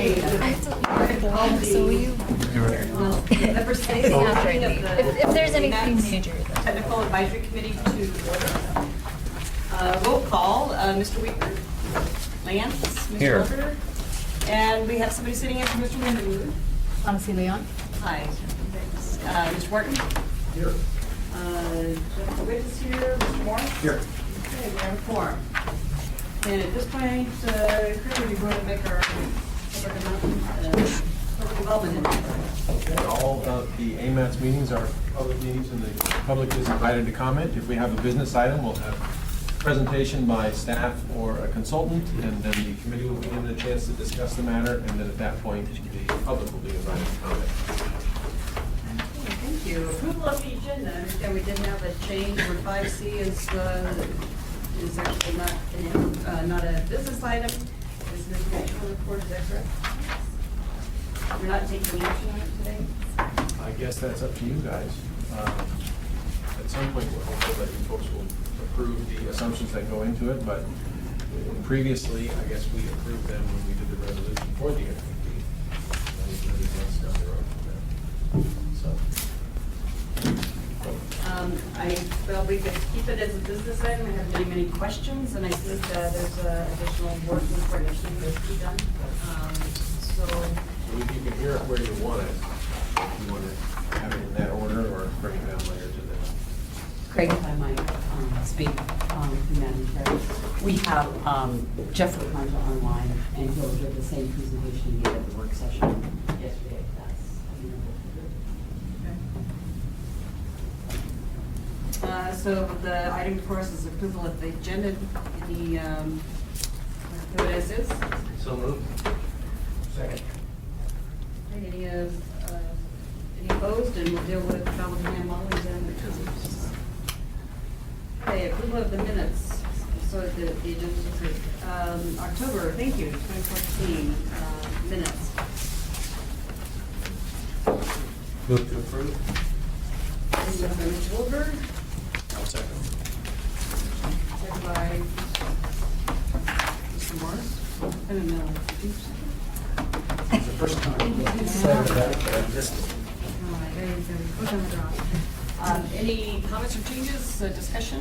Okay. So will you? Number 6, If there's anything AMATS major, then. Technical Advisory Committee to order. Roll call, Mr. Weaver, Lance, Mr. Here. Wilker, and we have somebody sitting in for Mr. Winderwood. Honestly, Leon? Hi. Mr. Wharton. Here. Jennifer Witt is here, Mr. Morris. Here. Okay, we have a quorum. And at this point, Chris, we're going to make our public development announcement. All of the AMATS meetings are public meetings, and the public is invited to comment. If we have a business item, we'll have a presentation by staff or a consultant, and then the committee will be given a chance to discuss the matter, and then at that point, the public will be invited to comment. Thank you. Approval of the agenda. I understand we didn't have a change where 5C is actually not a business item. Is the financial report, is that correct? We're not taking action on it today? I guess that's up to you guys. At some point, we're hopeful that you folks will approve the assumptions that go into it, but previously, I guess we approved them when we did the resolution for the FPP. And we did it once down the road from there. So. I felt we could keep it as a business item. I have many questions, and I think there's additional work and coordination that has to be done. So You can hear it where you want it. If you want to have it in that order or bring it down later to the. Craig, if I might speak, Madam Chair. We have Jeff Rapunzel online, and he'll give the same presentation he gave at the work session yesterday. If that's amenable to do. So the item before us is approval of the agenda. Any, who it is? So moved. Second. Any opposed? And we'll deal with Bellingham while he's in the prisons. Okay, approval of the minutes. So the agenda is approved. October, thank you, 2014 minutes. Move to approve. Moved by Mr. Wilbur, I'll second. second by Mr. Morris. I don't know. Did you second? It's the first time. All right, there you go. Put on the draw. Any comments or changes, discussion?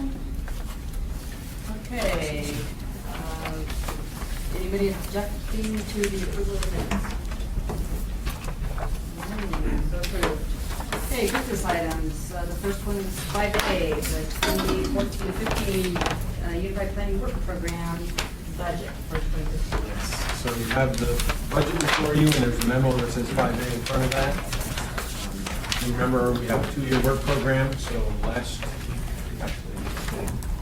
Okay. Anybody objecting to the approval of the minutes? So approved. Okay, business items. The first one is 5A, the 2014-15 Unified Planning Work Program budget for 2015. So you have the budget before you, and there's a memo that says 5A in front of that. You remember, we have a 2-year work program, so actually,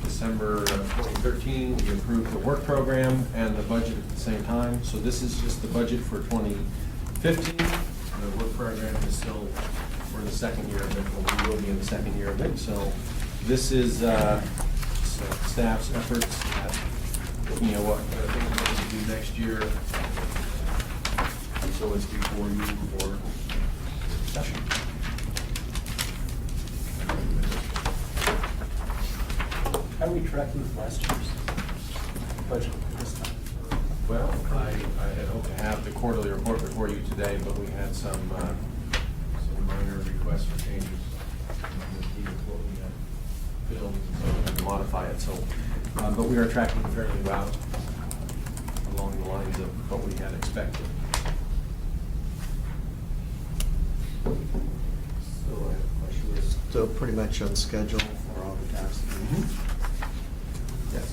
December 2013, we approved the work program and the budget at the same time. So this is just the budget for 2015. The work program is still, we're in the second year of it, or we will be in the second year of it. So this is staff's efforts at looking at what things we're going to do next year. So it's before you for discussion. How are we tracking with last year's budget this time? Well, I had hoped to have the quarterly report before you today, but we had some minor requests for changes. What we had filmed, so we had to modify it. So, but we are tracking fairly well along the lines of what we had expected. So I have a question. We're still pretty much on schedule for all the tasks. Yes.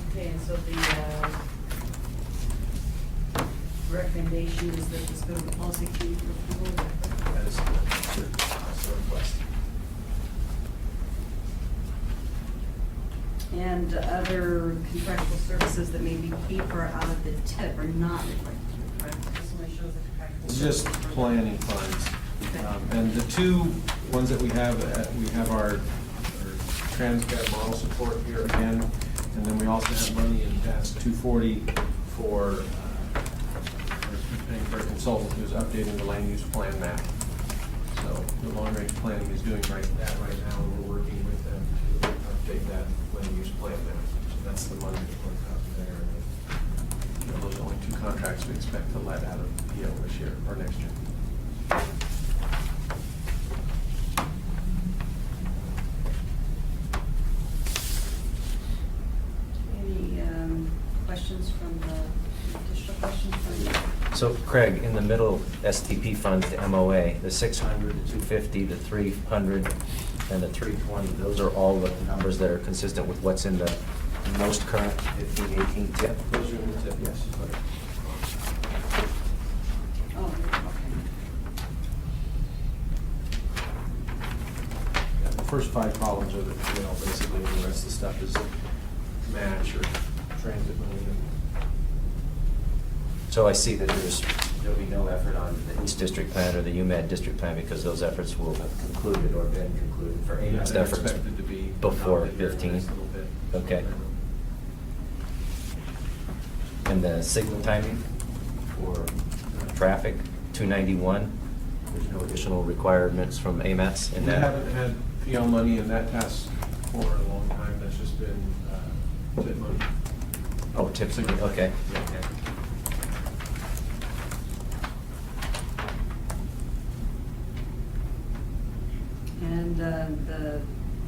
Okay, and so the recommendation is that this go to the policy committee for approval. That is a request. And other contractual services that may be paid for out of the tip are not required to be, correct? This only shows the contractual. It's just services. planning funds. Okay. And the two ones that we have our Transcat model support here again, and then we also have money in task 240 for paying for a consultant who's updating the land use plan map. So the long range planning is doing that right now, and we're working with them to update that land use plan map. So that's the expect to let out of PO this year or next year. Any questions from the, additional questions from you? So Craig, in the middle STP funds, the MOA, the 600, the 250, the 300, and the 320, those are all the numbers that are consistent with what's in the most current 15, 18 tip? Those are in the tip, yes. Oh, okay. Yeah, the first 5 columns are the PL basically, and the rest of the stuff is match or transit money. So I see that there'll be no effort on the East District Plan or the UMed District Plan because those efforts will have concluded or been concluded for Yeah, AMATS they're efforts expected to be before adopted here in the 15. next little bit. Okay. And the signal timing for traffic, 291, there's no additional requirements from AMATS in We that? haven't had PL money in that task for a long time. That's just been tip money. Oh, tips, okay. Yeah. And the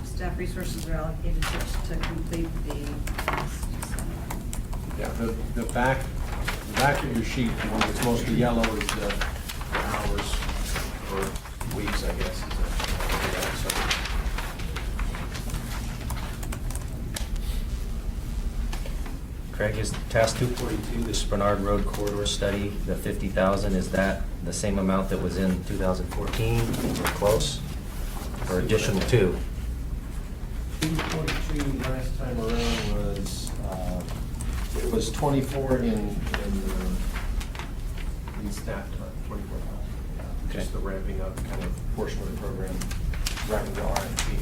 staff resources are allocated to complete the task. Yeah, the back of your sheet, the one that's mostly yellow is the hours or weeks, I guess. Craig, is task 242, the Bernard Road corridor study, the 50,000, is that the same amount that was in 2014 or close? Or additional two? 242 last time around was, it was 24 in staff time, 24,000. Okay. Just the ramping up kind of portion of the program, wrapping the RFP.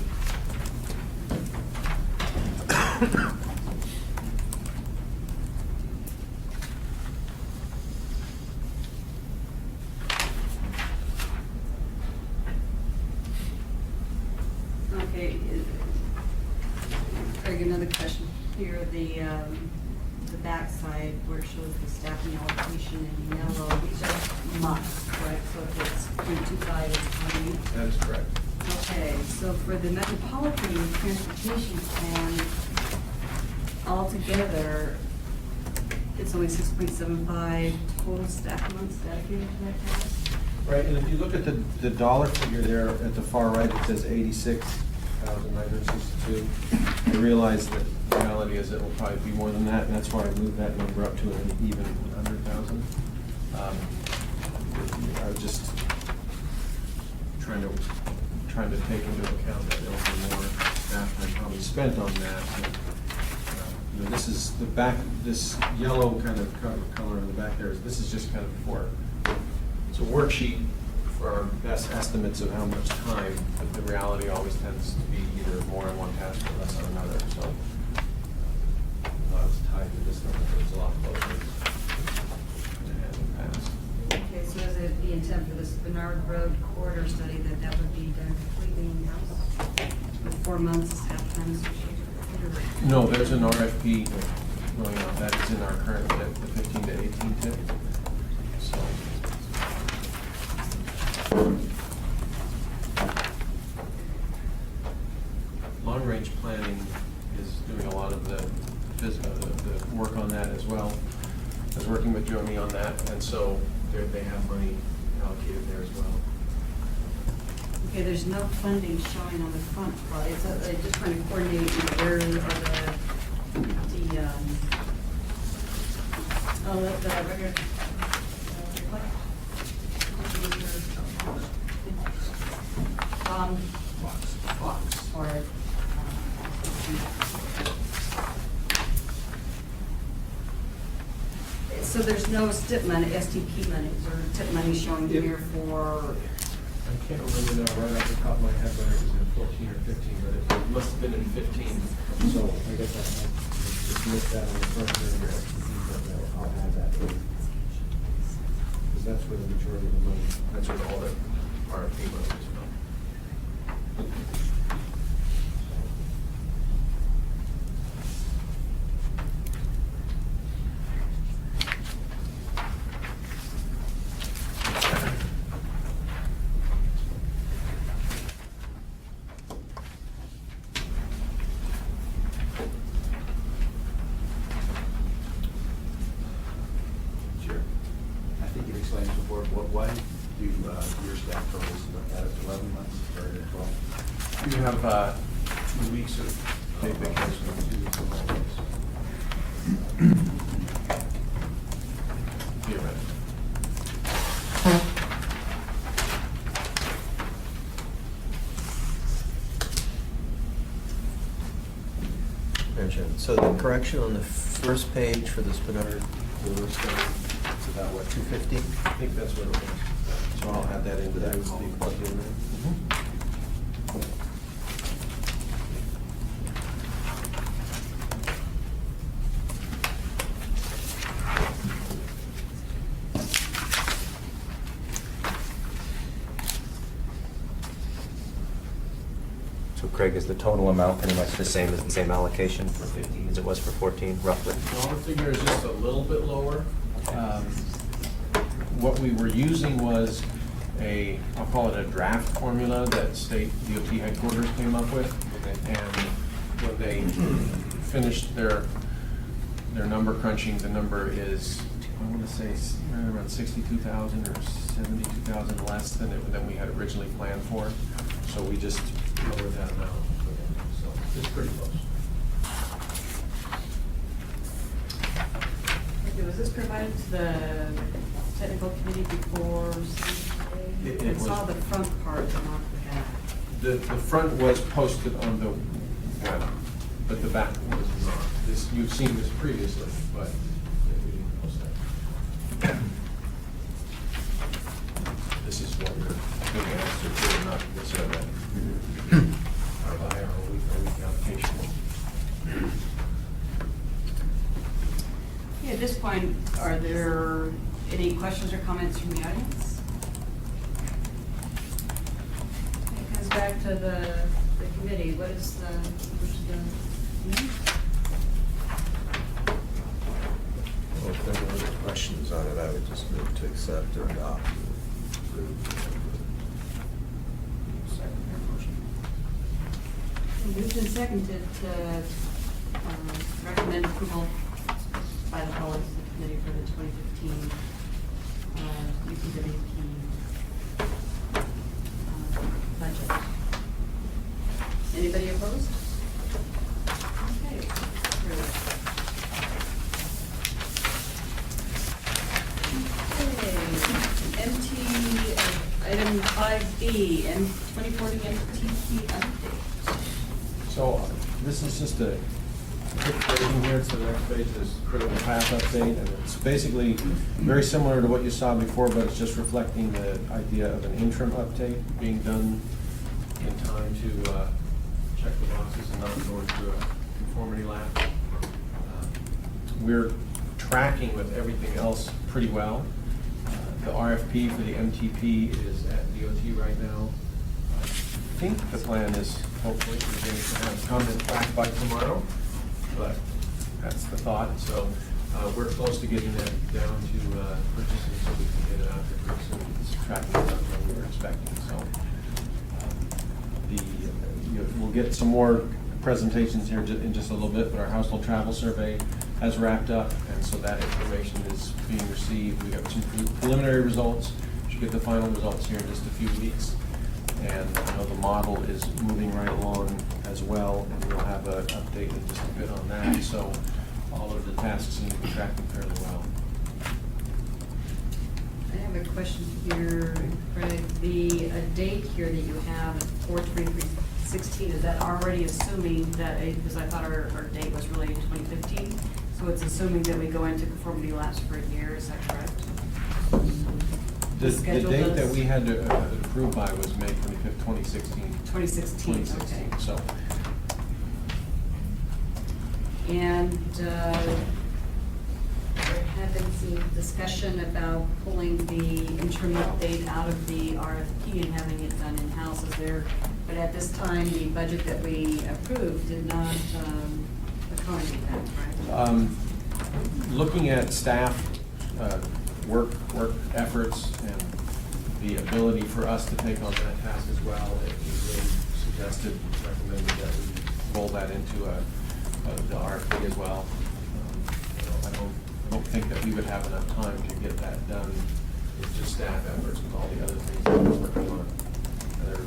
Okay, Craig, another question here, the backside where it shows the staffing allocation in yellow, these are months, correct? So if it's 325, it's 20. That is correct. Okay, so for the Metropolitan Transportation Plan, altogether, it's only 6.75 total staff months dedicated to that task? Right, and if you look at the dollar figure there at the far right, it says 86,962. I realize that the reality is it will probably be more than that, and that's why I moved that number up to an even 100,000. I was just trying to take into account that there'll be more staff time probably spent on that. But, you know, this is the back, this yellow kind of color in the back there, this is just kind of for, it's a worksheet for our best estimates of how much time, but the reality always tends to be either more on one task or less on another, so I was tied to this number, but it's a lot closer than it has in the past. Okay, so is it the intent for this Bernard Road corridor study that would be done completely in-house with 4 months staff time associated with it? or- No, there's an RFP going on, that is in our current tip, the 15 to 18 tip, so. Long-range planning is doing a lot of the work on that as well. I was working with Joni on that, and so they have money allocated there as well. Okay, there's no funding showing on the front part. It's just trying to coordinate where are the right here. Box. Or, so there's no STIP money, STP money, or TIP money showing here for, I can't remember now right off the top of my head whether it was in 14 or 15, but it must have been in 15. So I guess I just missed that on the front here, but I'll add that. Because that's where the majority of the money, that's where all the RFP money is from. You have 2 weeks of paid vacation and 2 weeks of holidays. Theoretically. Mention. So the correction on the first page for this Bernard Brewer study, it's about what, 250? I think that's what it was. So I'll add that into that. That would be plugged in there. So Craig, is the total amount pretty much the same as the same allocation for 15 as it was for 14, roughly? Well, the figure is just a little bit lower. What we were using was I'll call it a draft formula that state DOT headquarters came up with. And when they finished their number crunching, the number is, I want to say, around 62,000 or 72,000 less than we had originally planned for. So we just lowered that amount. So it's pretty close. Okay, was this provided to the technical committee before It I saw was- the front part, but not the back. The front was posted on the web, but the back was not. You've seen this previously, but we didn't post that. This is what we're being asked to do, not necessarily our buy our week application. Yeah, at this point, are there any questions or comments from the audience? It comes back to the committee. What is the? Well, if there were other questions on it, I would just move to accept or adopt. Moved and seconded to recommend approval by the policy committee for the 2015 UPWP budget. Anybody opposed? Okay. Approved. Okay, MT, item 5B, 2040 MTP update. So this is just a quick version here. So the next page is critical path update, and it's basically very similar to what you saw before, but it's just reflecting the idea of an interim update being done in time to check the boxes and not go into a conformity lap. We're tracking with everything else pretty well. The RFP for the MTP is at DOT right now. I think the plan is hopefully for James to have comments back by tomorrow, but that's the thought. So we're close to getting that down to purchasing so we can get it out there pretty soon. It's tracking about what we were expecting. So we'll get some more presentations here in just a little bit, but our household travel survey has wrapped up, and so that information is being received. We got some preliminary results. Should get the final results here in just a few weeks. And I know the model is moving right along as well, and we'll have an update in just a bit on that. So all of the tasks seem to be tracking fairly well. I have a question here, Craig. The date here that you have, 4/23/16, is that already assuming that, because I thought our date was really in 2015, so it's assuming that we go into conformity lapse for a year, is that correct? The schedule date does- that we had to approve by was May 25th, 2016. 2016, 2016, okay. so. And there had been some discussion about pulling the interim update out of the RFP and having it done in-house. But at this time, the budget that we approved did not accommodate that, right? Looking at staff work efforts and the ability for us to take on that task as well, it was really recommended that we roll that into the RFP as well. I don't think that we would have enough time to get that done with just staff efforts with all the other things that we're working on. Other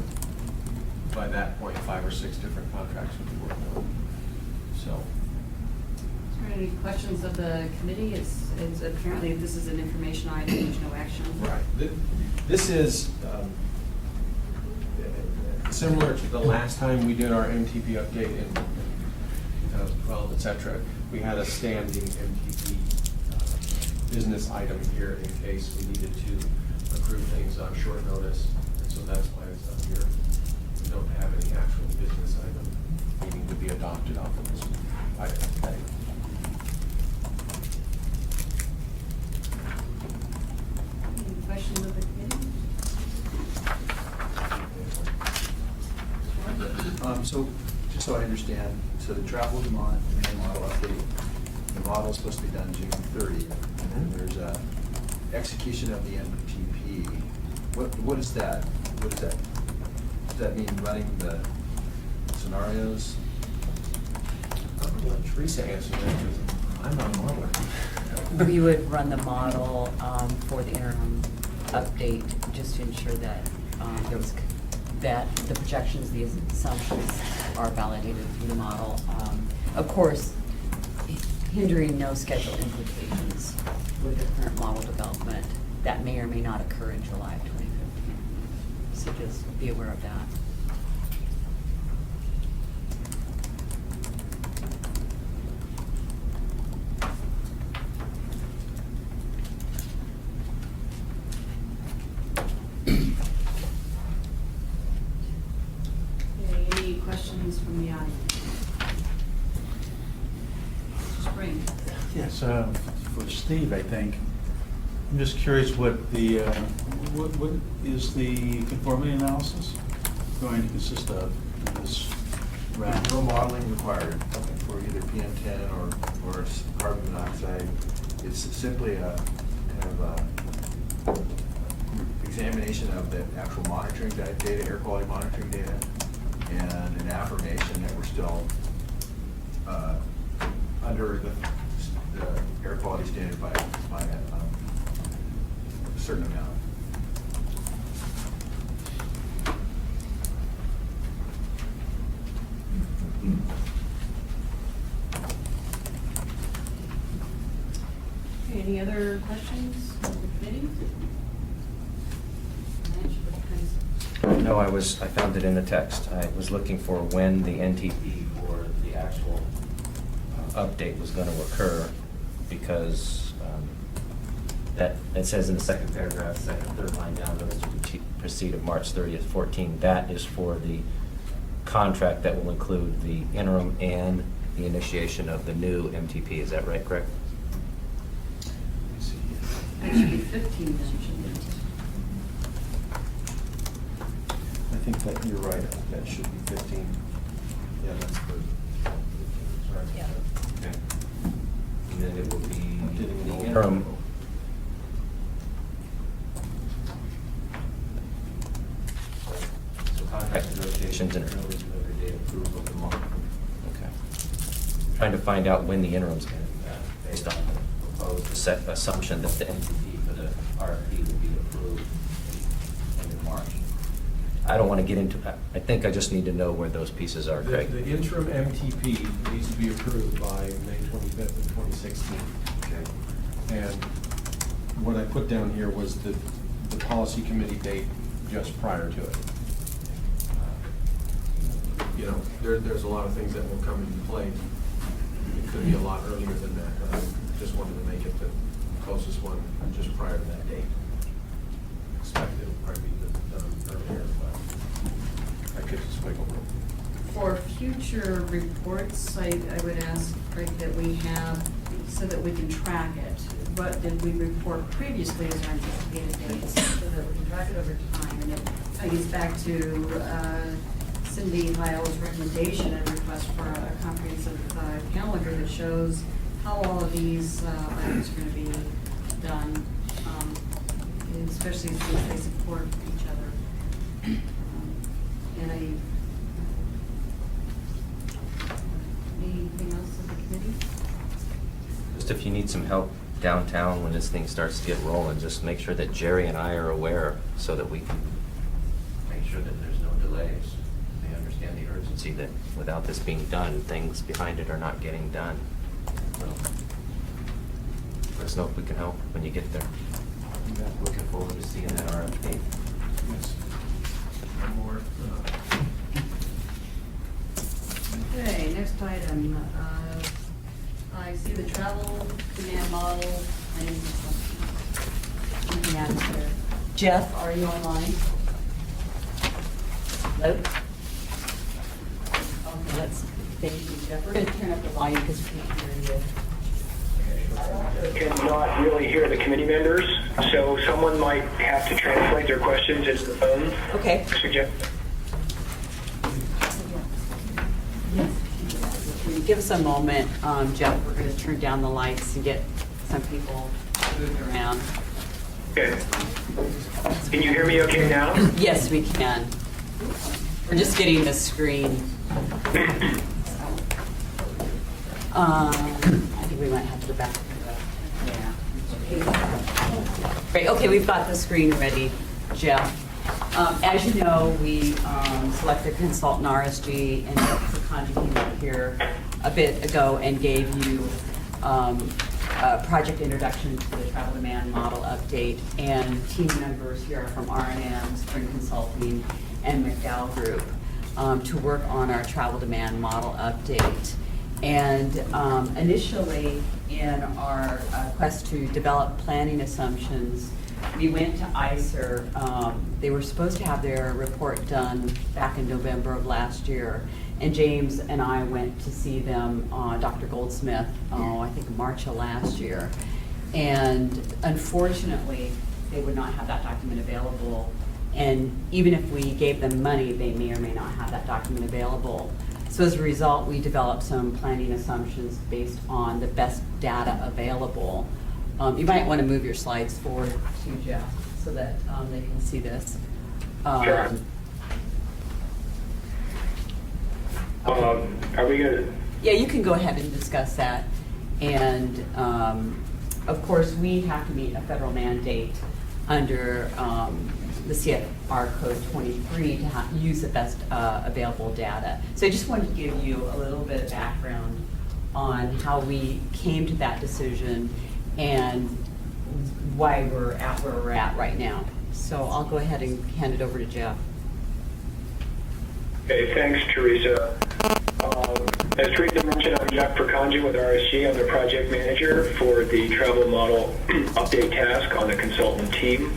by that point, 5 or 6 different contracts would be working on. So, Is there any questions of the committee? It's apparently, this is an information item, there's no action. right. This is similar to the last time we did our MTP update in 2012, et cetera. We had a standing MTP business item here in case we needed to approve things on short notice. And so that's why it's up here. We don't have any actual business item needing to be adopted off of this item today. Any questions of the committee? So, just so I understand, so the travel demand model update, the model's supposed to be done June 30th. And then there's a execution of the MTP. What is that? What is that? Does that mean running the scenarios? I'm going to let Teresa answer that because I'm not a modeler. We would run the model for the interim update, just to ensure that that the projections, the assumptions are validated through the model. Of course, hindering no schedule implications with the current model development that may or may not occur in July of 2015. So just be aware of that. Okay, any questions from the audience? Spring. Yes, for Steve, I think. I'm just curious what what is the conformity analysis going to consist of in this round? No modeling required for either PM10 or carbon monoxide. It's simply a kind of a examination of the actual monitoring data, air quality monitoring data, and an affirmation that we're still under the air quality standard by a certain amount. Okay, any other questions of the committee? No, I found it in the text. I was looking for when the NTP for the actual update was going to occur, because it says in the second paragraph, third line down, notice to proceed of March 30th, 14. That is for the contract that will include the interim and the initiation of the new MTP. Is that right, correct? Let me see. That should be 15 then, shouldn't it? I think that you're right. That should be 15. Yeah, that's the. Sorry. Yeah. Okay. And then it will be Getting the an interim. So contract negotiations and early delivery date approval of the model. Okay. Trying to find out when the interim's going to be done, based on the proposed set assumption that the MTP for the RFP will be approved in March. I don't want to get into, I think I just need to know where those pieces are, Craig. The interim MTP needs to be approved by May 25th of 2016. Okay. And what I put down here was the policy committee date just prior to it. You know, there's a lot of things that will come into play. It could be a lot earlier than that, but I just wanted to make it the closest one just prior to that date. Expect it'll probably be done earlier, but that gives us wiggle room. For future reports, I would ask, Craig, that we have, so that we can track it. What did we report previously as our anticipated dates, so that we can track it over time? And it kind of gets back to Cindy Lyle's recommendation and request for a comprehensive calendar that shows how all of these items are going to be done, especially since they support each other. And anything else of the committee? Just if you need some help downtown when this thing starts to get rolling, just make sure that Jerry and I are aware so that we can make sure that there's no delays. urgency that without this being done, things behind it are not getting done. So, let us know if we can help when you get there. Looking forward to seeing that RFP. Yes. One more. Okay, next item. I see the travel demand model. Jeff, are you online? Hello? Okay, thank you, Jeff. We're going to turn up the volume because we can't hear you. Cannot really hear the committee members, so someone might have to translate their questions into the phone. Okay. Suggest. Give us a moment, Jeff. We're going to turn down the lights and get some people moved around. Okay. Can you hear me okay now? Yes, we can. We're just getting the screen. I think we might have to go back. Yeah. Great. Okay, we've got the screen ready, Jeff. As you know, we selected consultant RSG, and Dr. Conji came up here a bit ago and gave you a project introduction to the travel demand model update, and team members here are from R&M, Spring Consulting, and McDowell Group to work on our travel demand model update. And initially, in our quest to develop planning assumptions, we went to ICER. They were supposed to have their report done back in November of last year. And James and I went to see them, Dr. Goldsmith, I think March of last year. And unfortunately, they would not have that document available. And even if we gave them money, they may or may not have that document available. So as a result, we developed some planning assumptions based on the best data available. You might want to move your slides forward to Jeff so that they can see this. Sure. Are we going to? Yeah, you can go ahead and discuss that. And of course, we have to meet a federal mandate under the CFR Code 23 to use the best available data. So I just wanted to give you a little bit of background on how we came to that decision and why we're at where we're at right now. So I'll go ahead and hand it over to Jeff. Okay, thanks, Teresa. As Teresa mentioned, I'm Jeff Perconja with RSG. I'm the project manager for the travel model update task on the consultant team.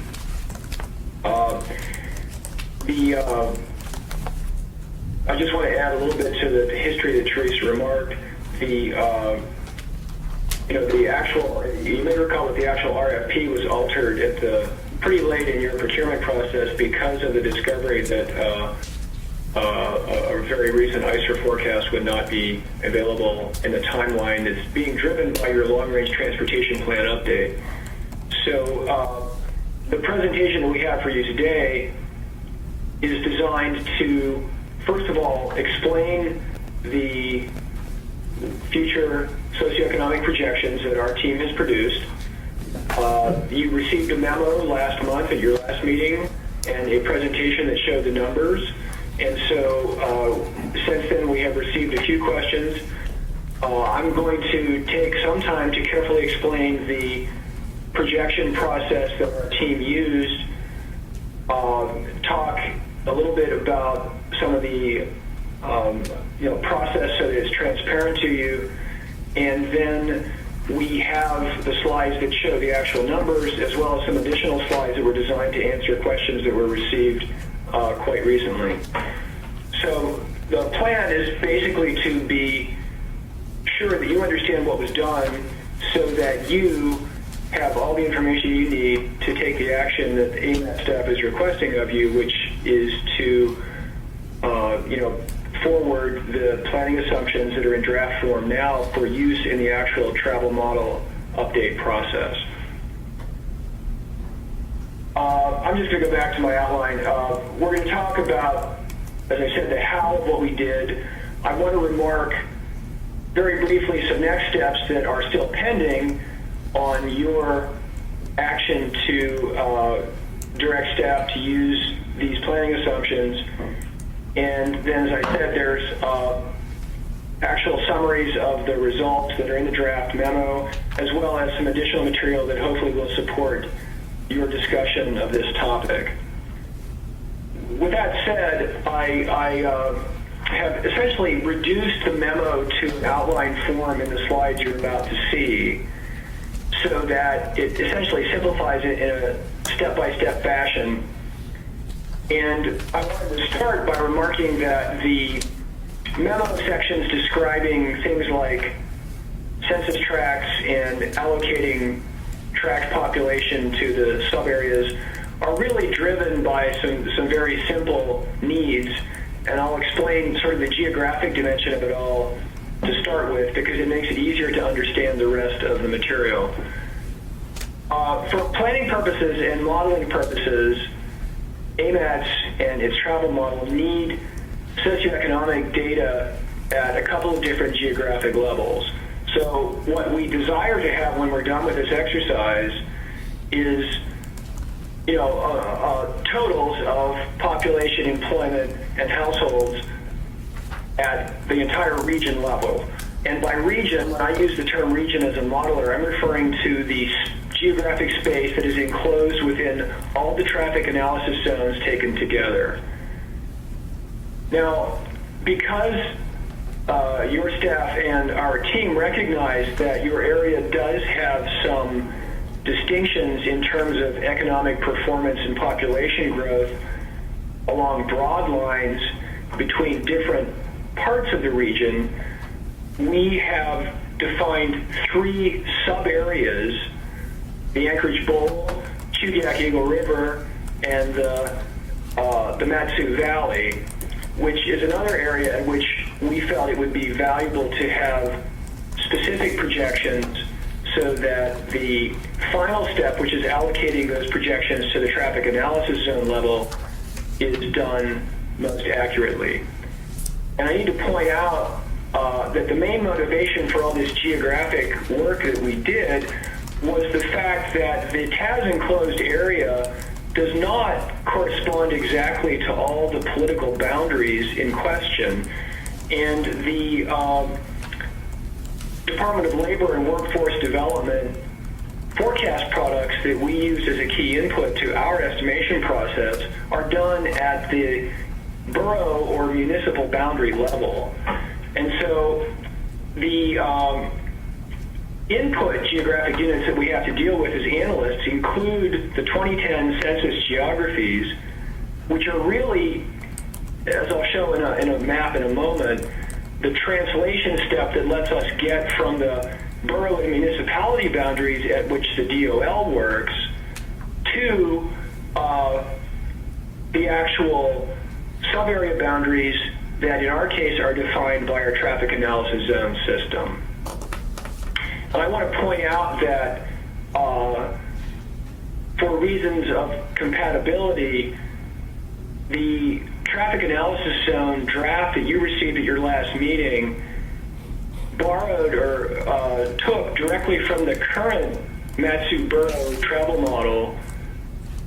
I just want to add a little bit to the history that Teresa remarked. The actual, you may recall that the actual RFP was altered at the pretty late in your procurement process because of the discovery that a very recent ICER forecast would not be available in the timeline that's being driven by your long-range transportation plan update. So the presentation that we have for you today is designed to, first of all, explain the future socioeconomic projections that our team has produced. You received a memo last month at your last meeting and a presentation that showed the numbers. And so since then we have received a few questions. I'm going to take some time to carefully explain the projection process that our team used, talk a little bit about some of the process so that it's transparent to you, and then we have the slides that show the actual numbers as well as some additional slides that were designed to answer questions that were received quite recently. So the plan is basically to be sure that you understand what was done so that you have all the information you need to take the action that the AMATS staff is requesting of you, which is to forward the planning assumptions that are in draft form now for use in the actual travel model update process. I'm just going to go back to my outline. We're going to talk about, as I said, the how of what we did. I want to remark very briefly some next steps that are still pending on your action to direct staff to use these planning assumptions. And then, as I said, there's actual summaries of the results that are in the draft memo, as well as some additional material that hopefully will support your discussion of this topic. With that said, I have essentially reduced the memo to outline form in the slides you're about to see, so that it essentially simplifies it in a step-by-step fashion. And I wanted to start by remarking that the memo sections describing things like census tracts and allocating tract population to the sub-areas are really driven by some very simple needs. And I'll explain sort of the geographic dimension of it all to start with, because it makes it easier to understand the rest of the material. For planning purposes and modeling purposes, AMATS and its travel model need socioeconomic data at a couple of different geographic levels. So what we desire to have when we're done with this exercise is, totals of population, employment, and households at the entire region level. And by region, when I use the term region as a modeler, I'm referring to the geographic space that is enclosed within all the traffic analysis zones taken together. Now, because your staff and our team recognize that your area does have some distinctions in terms of economic performance and population growth along broad lines between different parts of the region, we have defined 3 sub-areas: the Anchorage Bowl, Chugiak Eagle River, and the Matsu Valley, which is another area in which we felt it would be valuable to have specific projections so that the final step, which is allocating those projections to the traffic analysis zone level, is done most accurately. And I need to point out that the main motivation for all this geographic work that we did was the fact that the TAS enclosed area does not correspond exactly to all the political boundaries in question. And the Department of Labor and Workforce Development forecast products that we use as a key input to our estimation process are done at the borough or municipal boundary level. And so the input geographic units that we have to deal with as analysts include the 2010 census geographies, which are really, as I'll show in a map in a moment, the translation step that lets us get from the borough and municipality boundaries at which the DOL works to the actual sub-area boundaries that in our case are defined by our traffic analysis zone system. And I want to point out that for reasons of compatibility, the traffic analysis zone draft that you received at your last meeting borrowed or took directly from the current Matsu Borough travel model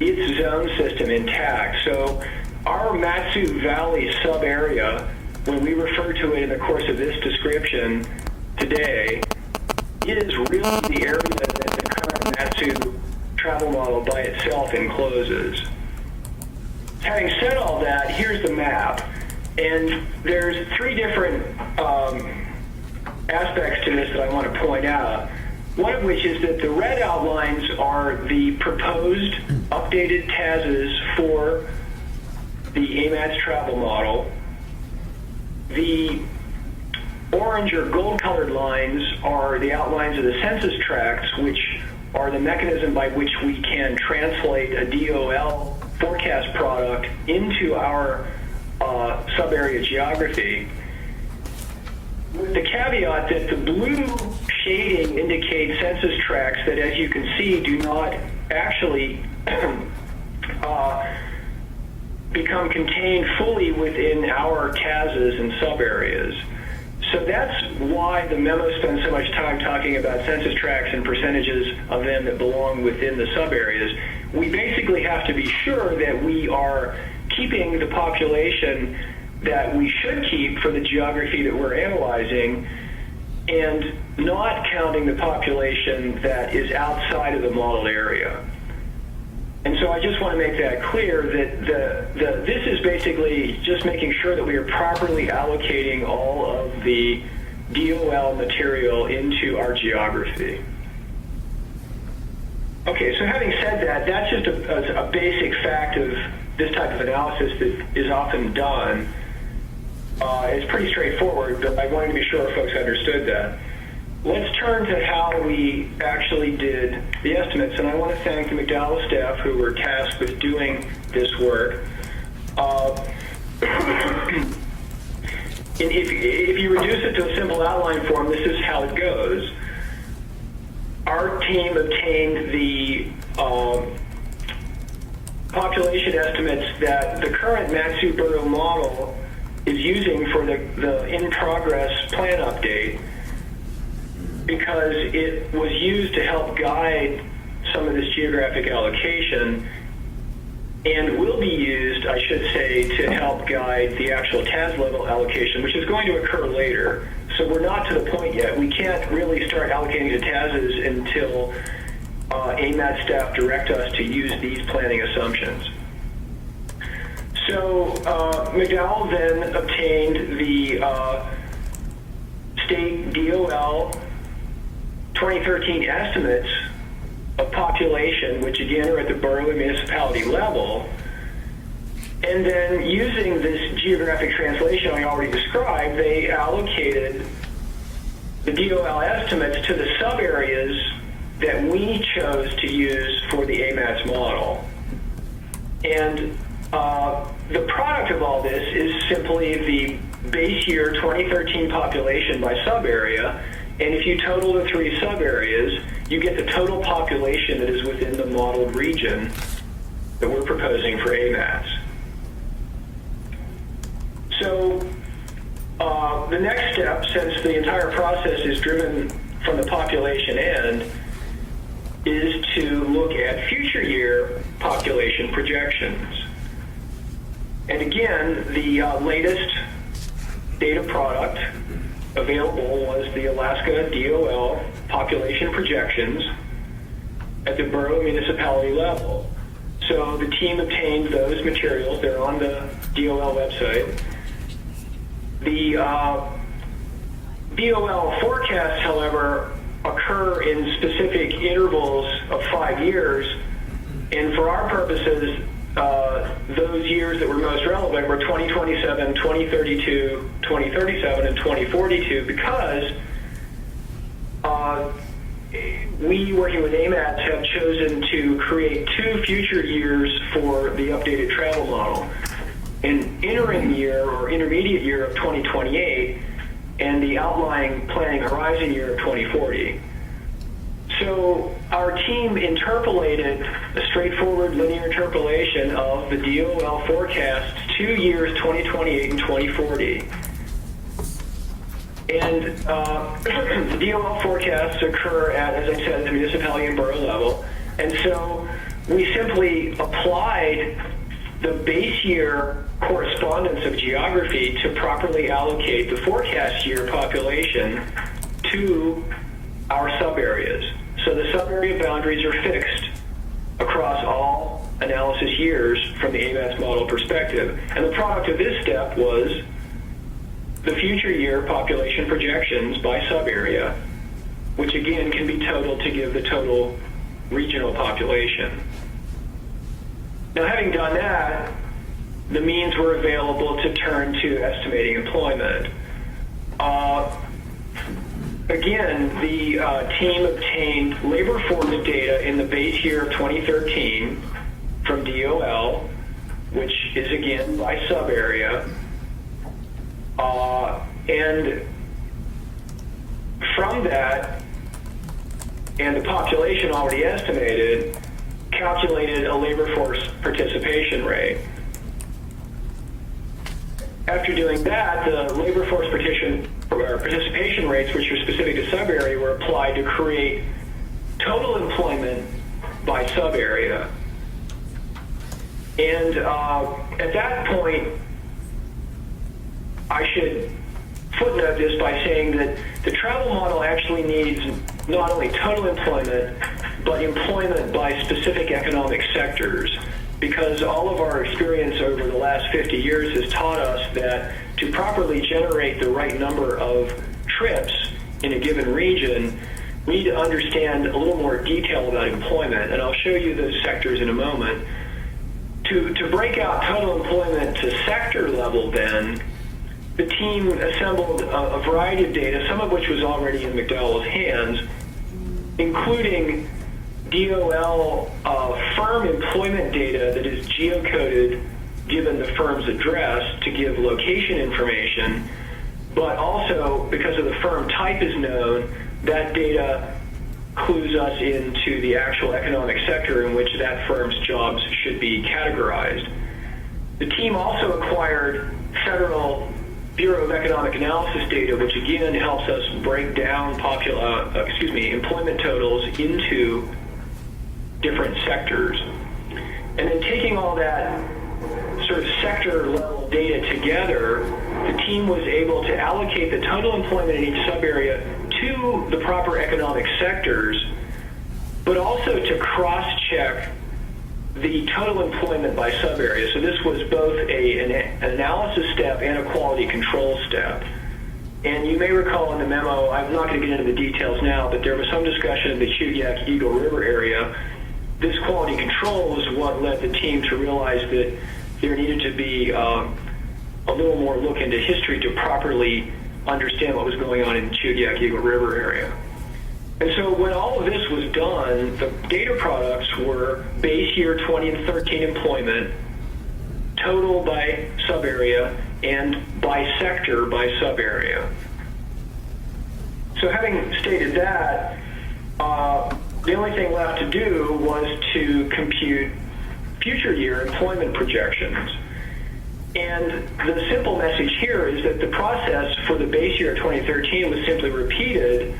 its zone system intact. So our Matsu Valley sub-area, when we refer to it in the course of this description today, is really the area that the current Matsu travel model by itself encloses. Having said all that, here's the map. And there's 3 different aspects to this that I want to point out. One of which is that the red outlines are the proposed updated TASs for the AMATS travel model. The orange or gold-colored lines are the outlines of the census tracts, which are the mechanism by which we can translate a DOL forecast product into our sub-area geography, with the caveat that the blue shading indicates census tracts that, as you can see, do not actually become contained fully within our TASs and sub-areas. So that's why the memo spends so much time talking about census tracts and percentages of them that belong within the sub-areas. We basically have to be sure that we are keeping the population that we should keep for the geography that we're analyzing, and not counting the population that is outside of the modeled area. And so I just want to make that clear that this is basically just making sure that we are properly allocating all of the DOL material into our geography. Okay, so having said that, that's just a basic fact of this type of analysis that is often done. It's pretty straightforward, but I wanted to be sure folks understood that. Let's turn to how we actually did the estimates, and I want to thank the McDowell staff who were tasked with doing this work. If you reduce it to a simple outline form, this is how it goes. Our team obtained the population estimates that the current Matsu-Borough model is using for the in-progress plan update, because it was used to help guide some of this geographic allocation, and will be used, I should say, to help guide the actual TAS level allocation, which is going to occur later. So we're not to the point yet. We can't really start allocating to TASs until AMATS staff direct us to use these planning assumptions. So McDowell then obtained the state DOL 2013 estimates of population, which again are at the borough and municipality level, and then using this geographic translation I already described, they allocated the DOL estimates to the sub-areas that we chose to use for the AMATS model. And the product of all this is simply the base year 2013 population by sub-area, and if you total the three sub-areas, you get the total population that is within the modeled region that we're proposing for AMATS. So the next step, since the entire process is driven from the population end, is to look at future year population projections. And again, the latest data product available was the Alaska DOL population projections at the borough municipality level. So the team obtained those materials. They're on the DOL website. The DOL forecasts, however, occur in specific intervals of 5 years, and for our purposes, those years that were most relevant were 2027, 2032, 2037, and 2042, because we, working with AMATS, have chosen to create 2 future years for the updated travel model. An interim year or intermediate year of 2028 and the outlying planning horizon year of 2040. So our team interpolated a straightforward linear interpolation of the DOL forecasts 2 years, 2028 and 2040. And the DOL forecasts occur at, as I said, the municipality and borough level. And so we simply applied the base year correspondence of geography to properly allocate the forecast year population to our sub-areas. So the sub-area boundaries are fixed across all analysis years from the AMATS model perspective. And the product of this step was the future year population projections by sub-area, which again can be totaled to give the total regional population. Now, having done that, the means were available to turn to estimating employment. Again, the team obtained labor force data in the base year of 2013 from DOL, which is again by sub-area. And from that, and the population already estimated, calculated a labor force participation rate. After doing that, the labor force participation rates, which are specific to sub-area, were applied to create total employment by sub-area. And at that point, I should footnote this by saying that the travel model actually needs not only total employment, but employment by specific economic sectors, because all of our experience over the last 50 years has taught us that to properly generate the right number of trips in a given region, we need to understand a little more detail about employment, and I'll show you those sectors in a moment. To break out total employment to sector level then, the team assembled a variety of data, some of which was already in McDowell's hands, including DOL firm employment data that is geocoded given the firm's address to give location information, but also because of the firm type is known, that data clues us into the actual economic sector in which that firm's jobs should be categorized. The team also acquired federal Bureau of Economic Analysis data, which again helps us break down employment totals into different sectors. And then taking all that sort of sector level data together, the team was able to allocate the total employment in each sub-area to the proper economic sectors, but also to cross-check the total employment by sub-area. So this was both an analysis step and a quality control step. And you may recall in the memo, I'm not going to get into the details now, but there was some discussion of the Chudiak-Eagle River area. This quality control was what led the team to realize that there needed to be a little more look into history to properly understand what was going on in the Chudiak-Eagle River area. And so when all of this was done, the data products were base year 2013 employment, total by sub-area, and by sector by sub-area. So having stated that, the only thing left to do was to compute future year employment projections. And the simple message here is that the process for the base year 2013 was simply repeated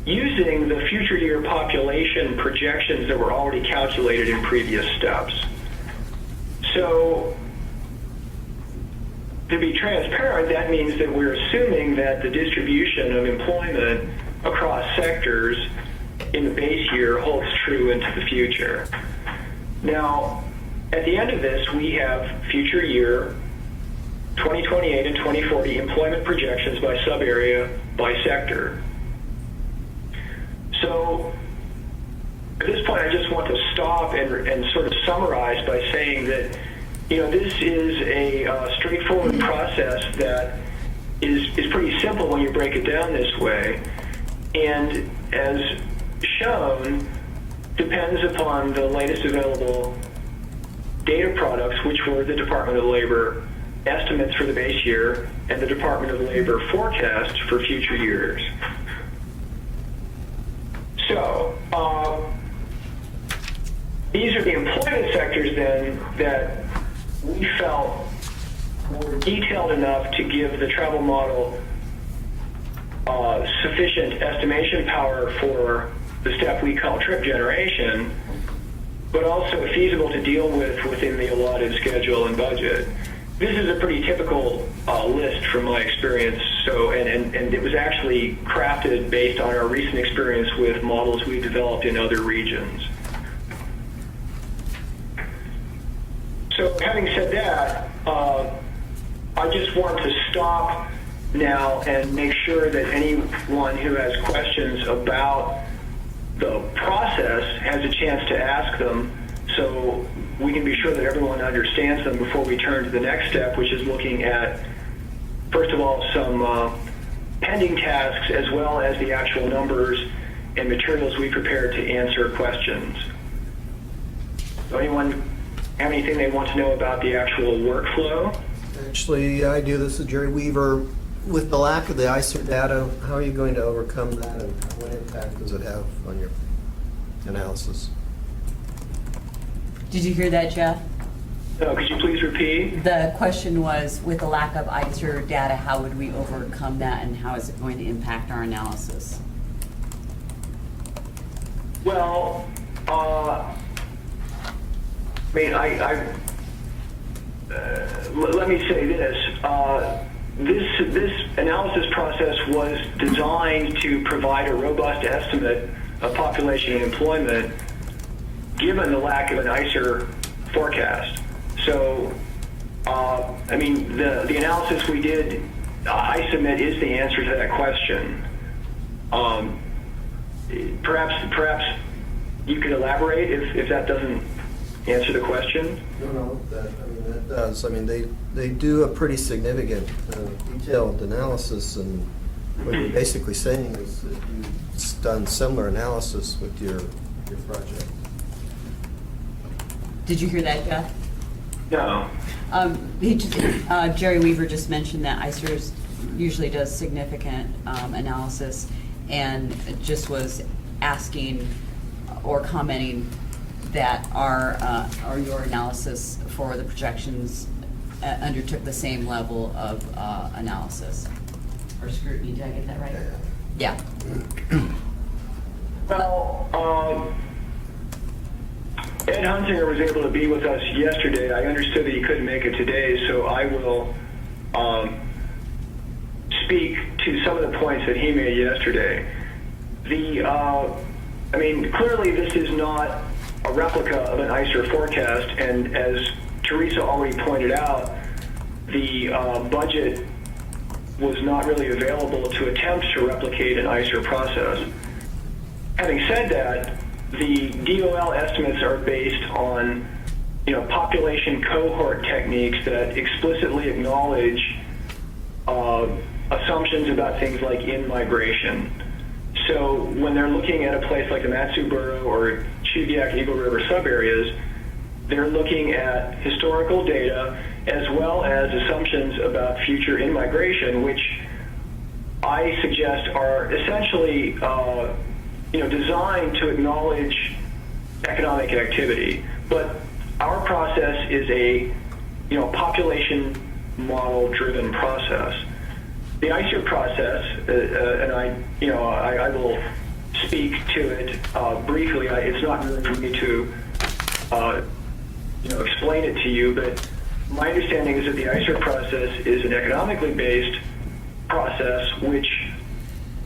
using the future year population projections that were already calculated in previous steps. So to be transparent, that means that we're assuming that the distribution of employment across sectors in the base year holds true into the future. Now, at the end of this, we have future year 2028 and 2040 employment projections by sub-area, by sector. So at this point, I just want to stop and sort of summarize by saying that, this is a straightforward process that is pretty simple when you break it down this way. And as shown, depends upon the latest available data products, which were the Department of Labor estimates for the base year and the Department of Labor forecast for future years. So, these are the employment sectors then that we felt were detailed enough to give the travel model sufficient estimation power for the step we call trip generation, but also feasible to deal with within the allotted schedule and budget. This is a pretty typical list from my experience, and it was actually crafted based on our recent experience with models we developed in other regions. So having said that, I just want to stop now and make sure that anyone who has questions about the process has a chance to ask them, so we can be sure that everyone understands them before we turn to the next step, which is looking at, first of all, some pending tasks as well as the actual numbers and materials we prepared to answer questions. So anyone have anything they want to know about the actual workflow? Actually, I do. This is Jerry Weaver. With the lack of the ICER data, how are you going to overcome that, and what impact does it have on your analysis? Did you hear that, Jeff? No, could you please repeat? The question was, with the lack of ICER data, how would we overcome that, and how is it going to impact our analysis? Well, let me say this. this analysis process was designed to provide a robust estimate of population and employment given the lack of an ICER forecast. So, I mean, the analysis we did, I submit, is the answer to that question. Perhaps you could elaborate if that doesn't answer the question. No, that does. I mean, they do a pretty significant, detailed analysis, and what you're basically saying is that you've done similar analysis with your project. Did you hear that, Jeff? No. Jerry Weaver just mentioned that ICER usually does significant analysis, and just was asking or commenting that your analysis for the projections undertook the same level of analysis or scrutiny. Did I get that right? Yeah. Well, Ed Hunsinger was able to be with us yesterday. I understood that he couldn't make it today, so I will speak to some of the points that he made yesterday. I mean, clearly this is not a replica of an ICER forecast, and as Teresa already pointed out, the budget was not really available to attempt to replicate an ICER process. Having said that, the DOL estimates are based on, population cohort techniques that explicitly acknowledge assumptions about things like in-migration. So when they're looking at a place like the Matsu-Boro or Chuviak-Eagle River subareas, they're looking at historical data as well as assumptions about future in-migration, which I suggest are essentially designed to acknowledge economic activity. But our process is a population model driven process. The ICER process, and I will speak to it briefly. It's not really for me to explain it to you, but my understanding is that the ICER process is an economically based process which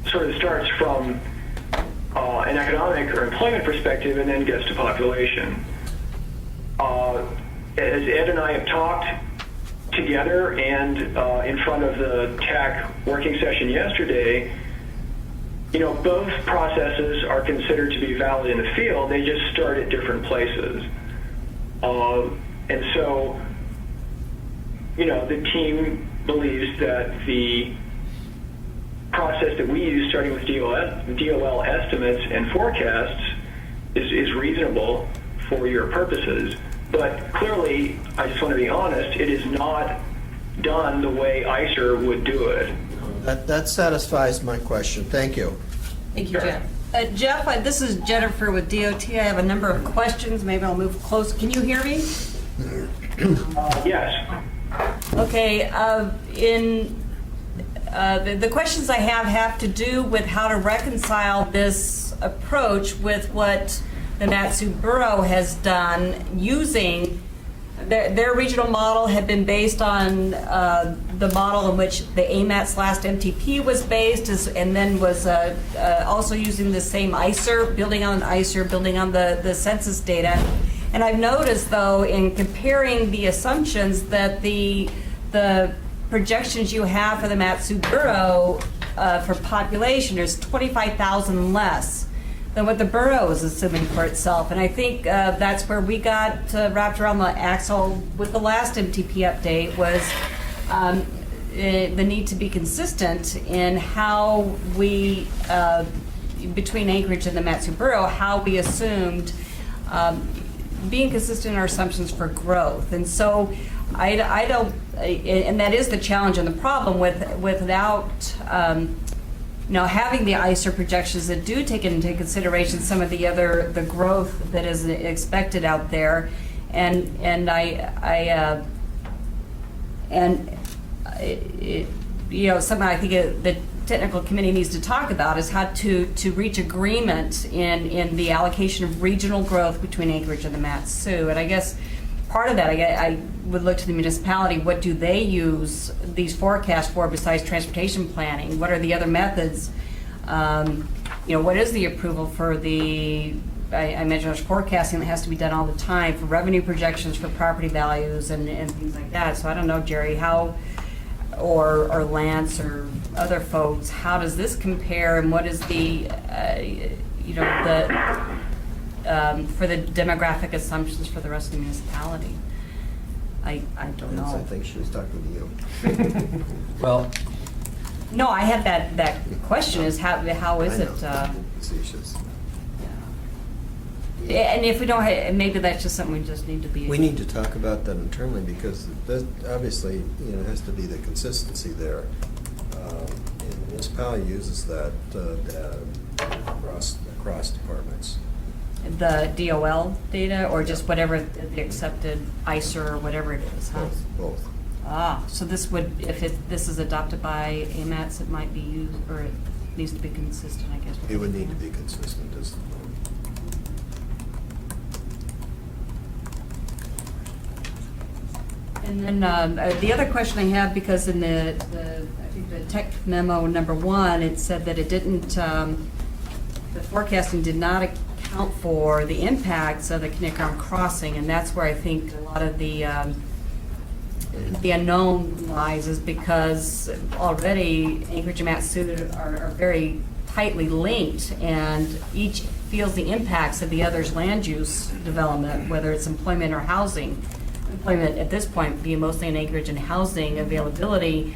sort of starts from an economic or employment perspective and then gets to population. As Ed and I have talked together and in front of the TAC working session yesterday, both processes are considered to be valid in the field. They just start at different places. And so, the team believes that the process that we use, starting with DOL estimates and forecasts, is reasonable for your purposes. But clearly, I just want to be honest, it is not done the way ICER would do it. That satisfies my question. Thank you. Thank you, Jeff. Jeff, this is Jennifer with DOT. I have a number of questions. Maybe I'll move close. Can you hear me? Yes. Okay. The questions I have to do with how to reconcile this approach with what the Matsu-Boro has done using their regional model had been based on the model in which the AMATS last MTP was based, and then was also using the same ICER, building on the census data. And I've noticed, though, in comparing the assumptions that the projections you have for the Matsu-Boro for population is 25,000 less than what the borough is assuming for itself. And I think that's where we got wrapped around the axle with the last MTP update, was the need to be consistent in how we, between Anchorage and the Matsu-Boro, how we assumed, being consistent in our assumptions for growth. And so I don't, and that is the challenge and the problem without having the ICER projections that do take into consideration some of the growth that is expected out there, something I think the technical committee needs to talk about is how to reach agreement in the allocation of regional growth between Anchorage and the Matsu. And I guess part of that, I would look to the municipality, what do they use these forecasts for besides transportation planning? What are the other methods? What is the approval for the, I mentioned there's forecasting that has to be done all the time for revenue projections for property values and things like that. So I don't know, Jerry, how, or Lance or other folks, how does this compare and what is the, for the demographic assumptions for the rest of the municipality? I don't know. I think she was talking to you. Well, No, I had that question is how is I it? know. Facetious. And if we don't, maybe that's just something we just need to be. We need to talk about that internally because obviously, there has to be the consistency there. And the municipality uses that data across departments. The DOL data or just whatever the accepted ICER or whatever it is, huh? Both. So this would, if this is adopted by AMATS, it might be used, or it needs to be consistent, I guess. It would need to be consistent as. And then the other question I have, because in I think the tech memo number 1, it said that it didn't, the forecasting did not account for the impacts of the Kinnickinnic crossing, and that's where I think a lot of the unknown lies, is because already Anchorage and Matsu are very tightly linked, and each feels the impacts of the other's land use development, whether it's employment or housing. Employment at this point being mostly in Anchorage, and housing availability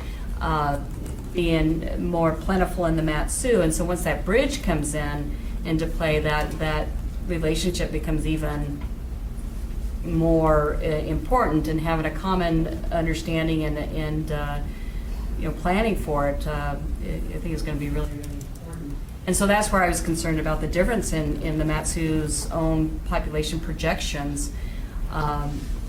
being more plentiful in the Matsu. And so once that bridge comes into play, that relationship becomes even more important, and having a common understanding and planning for it, I think is going to be really, really important. And so that's where I was concerned about the difference in the Matsu's own population projections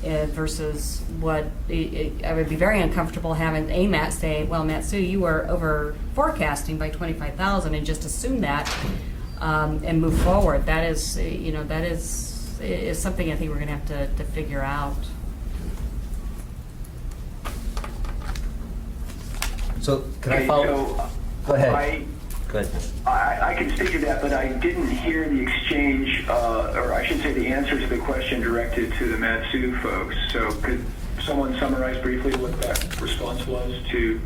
versus what I would be very uncomfortable having AMATS say, well, Matsu, you were over forecasting by 25,000, and just assume that and move forward. That is, something I think we're going to have to figure out. so can I Okay, follow? so Go ahead. Go ahead. I can speak to that, but I didn't hear the exchange, or I should say the answer to the question directed to the Matsu folks. So could someone summarize briefly what that response was to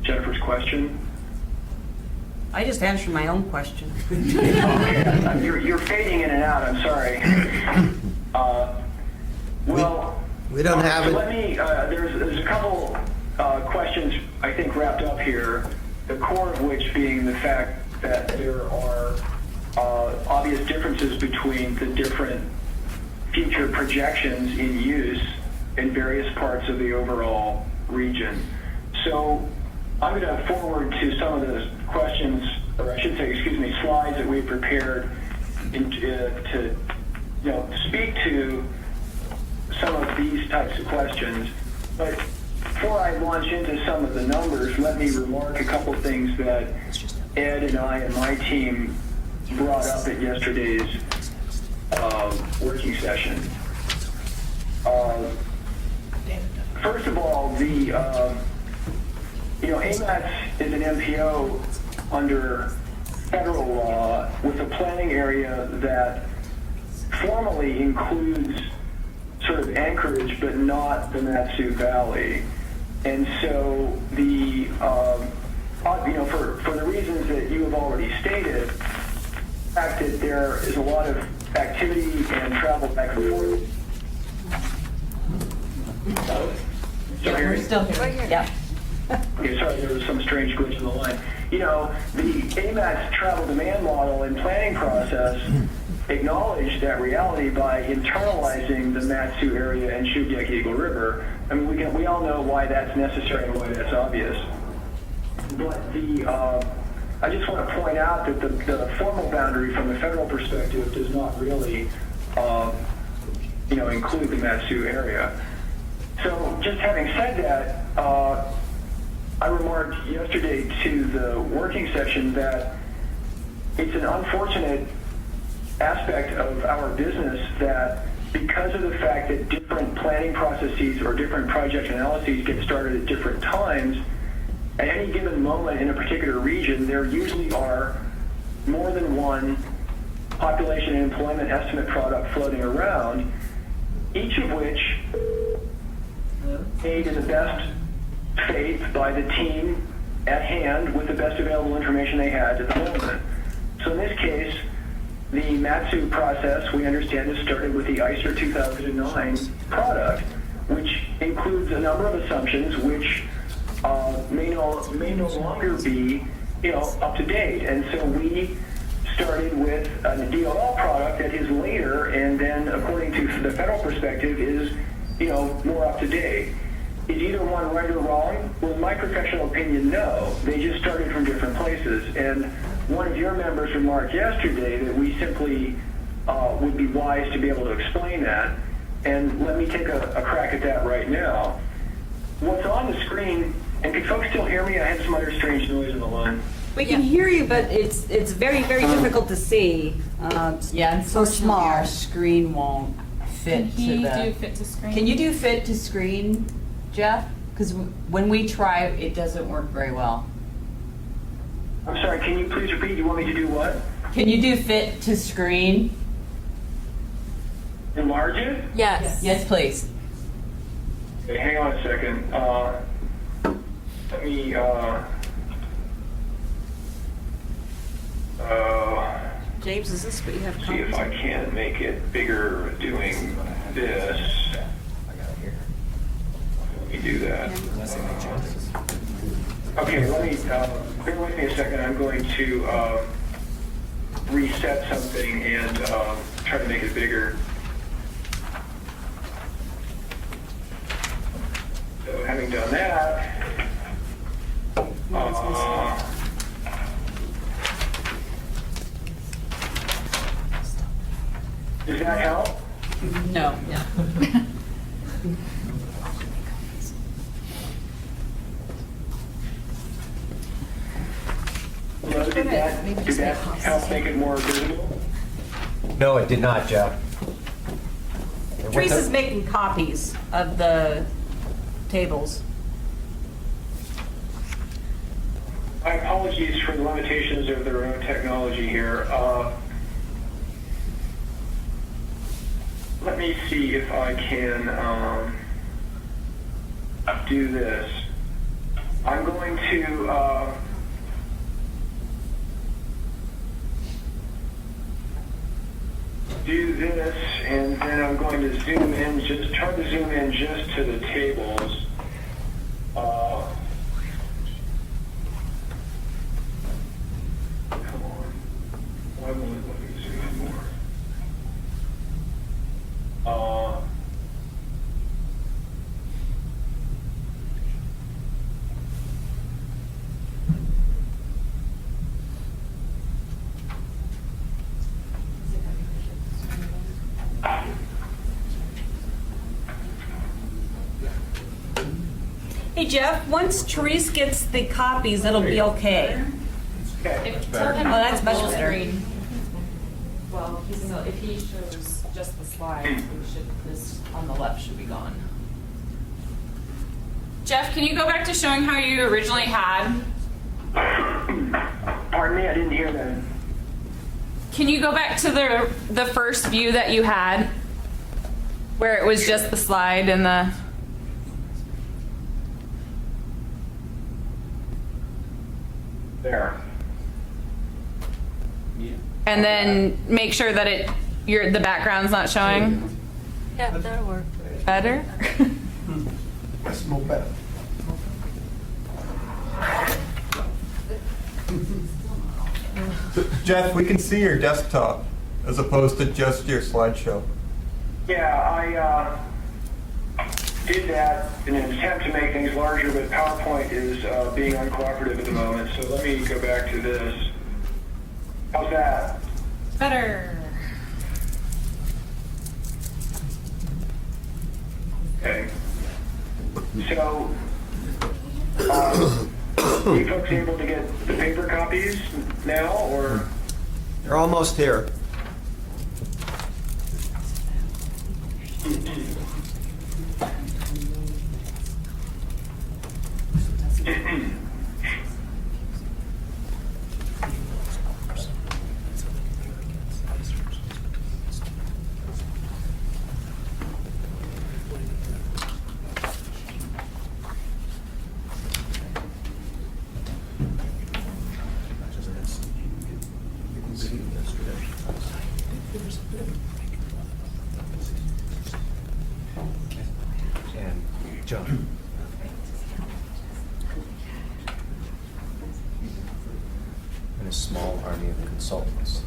Jennifer's question? I just answered my own question. Okay, you're fading in and out, I'm sorry. We don't have so it. Let me, there's a couple questions I think wrapped up here, the core of which being the fact that there are obvious differences between the different future projections in use in various parts of the overall region. So I'm going to forward to some of the questions, or I should say, slides that we prepared to speak to some of these types of questions. But before I launch into some of the numbers, let me remark a couple things that Ed and I and my team brought up at yesterday's working session. First of all, the AMATS is an MPO under federal law with a planning area that formally includes sort of Anchorage, but not the Matsu Valley. And so the, for the reasons that you have already stated, the fact that there is a lot of activity and travel back and forth. We're still here. Yeah. Okay, sorry, there was some strange glitch in the line. The AMATS travel demand model and planning process acknowledged that reality by internalizing the Matsu area and Shugyek Eagle River. I mean, we all know why that's necessary and why that's obvious. But I just want to point out that the formal boundary from the federal perspective does not really, include the Matsu area. So just having said that, I remarked yesterday to the working session that it's an unfortunate aspect of our business that because of the fact that different planning processes or different project analyses get started at different times, at any given moment in a particular region, there usually are more than one population and employment estimate product floating around, each of which made in the best faith by the team at hand with the best available information they had at the moment. So in this case, the Matsu process, we understand, has started with the ICER 2009 product, which includes a number of assumptions which may no longer be, up to date. And so we started with a DOL product that is later, and then according to the federal perspective is, more up to date. Is either one right or wrong? Well, in my professional opinion, no. They just started from different places. And one of your members remarked yesterday that we simply would be wise to be able to explain that. And let me take a crack at that right now. What's on the screen, and can folks still hear me? I had some other strange noise on the line. We can hear you, but it's very, very difficult to see. Yeah, so unfortunately, small. our screen won't fit to the. Can he do fit to screen? Can you do fit to screen, Jeff? Because when we try, it doesn't work very well. I'm sorry, can you please repeat? You want me to do what? Can you do fit to screen? Enlarge it? Yes. Yes, please. Okay, hang on a second. Let me, James, is this what you have see if I copies? can make it bigger doing this. Let me do that. Okay, let me, bear with me a second. I'm going to reset something and try to make it bigger. So having done that, does that help? No. Hello, did that help make it more visible? No, it did not, Jeff. Teresa's making copies of the tables. My apologies for the limitations of their own technology here. Let me see if I can do this. I'm going to do this, and then I'm going to zoom in, just try to zoom in just to the tables. Come on. Why won't it let me zoom in more? Hey, Jeff, once Therese gets the copies, it'll be okay. Okay. Tell him Oh, that's to much full better. screen. Well, if he shows just the slide, this on the left should be gone. Jeff, can you go back to showing how you originally had? Pardon me, I didn't hear that. Can you go back to the first view that you had, where it was just the slide and the? There. And then make sure that the background's not showing. Yeah, that'll work. Better? That's no better. Jeff, we can see your desktop as opposed to just your slideshow. Yeah, I did that in an attempt to make things larger, but PowerPoint is being uncooperative at the moment, so let me go back to this. How's that? Better. Okay. So, are you folks able to get the paper copies now, or? You're almost here. And John. And a small army of consultants.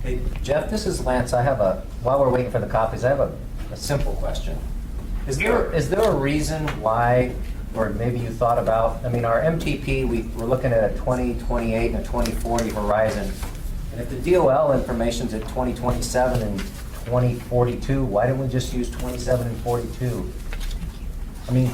Hey, Jeff, this is Lance. While we're waiting for the copies, I have a simple question. Is there a reason why, or maybe you thought about, I mean, our MTP, we're looking at a 2028 and a 2040 horizon. And if the DOL information's at 2027 and 2042, why didn't we just use 27 and 42? I mean,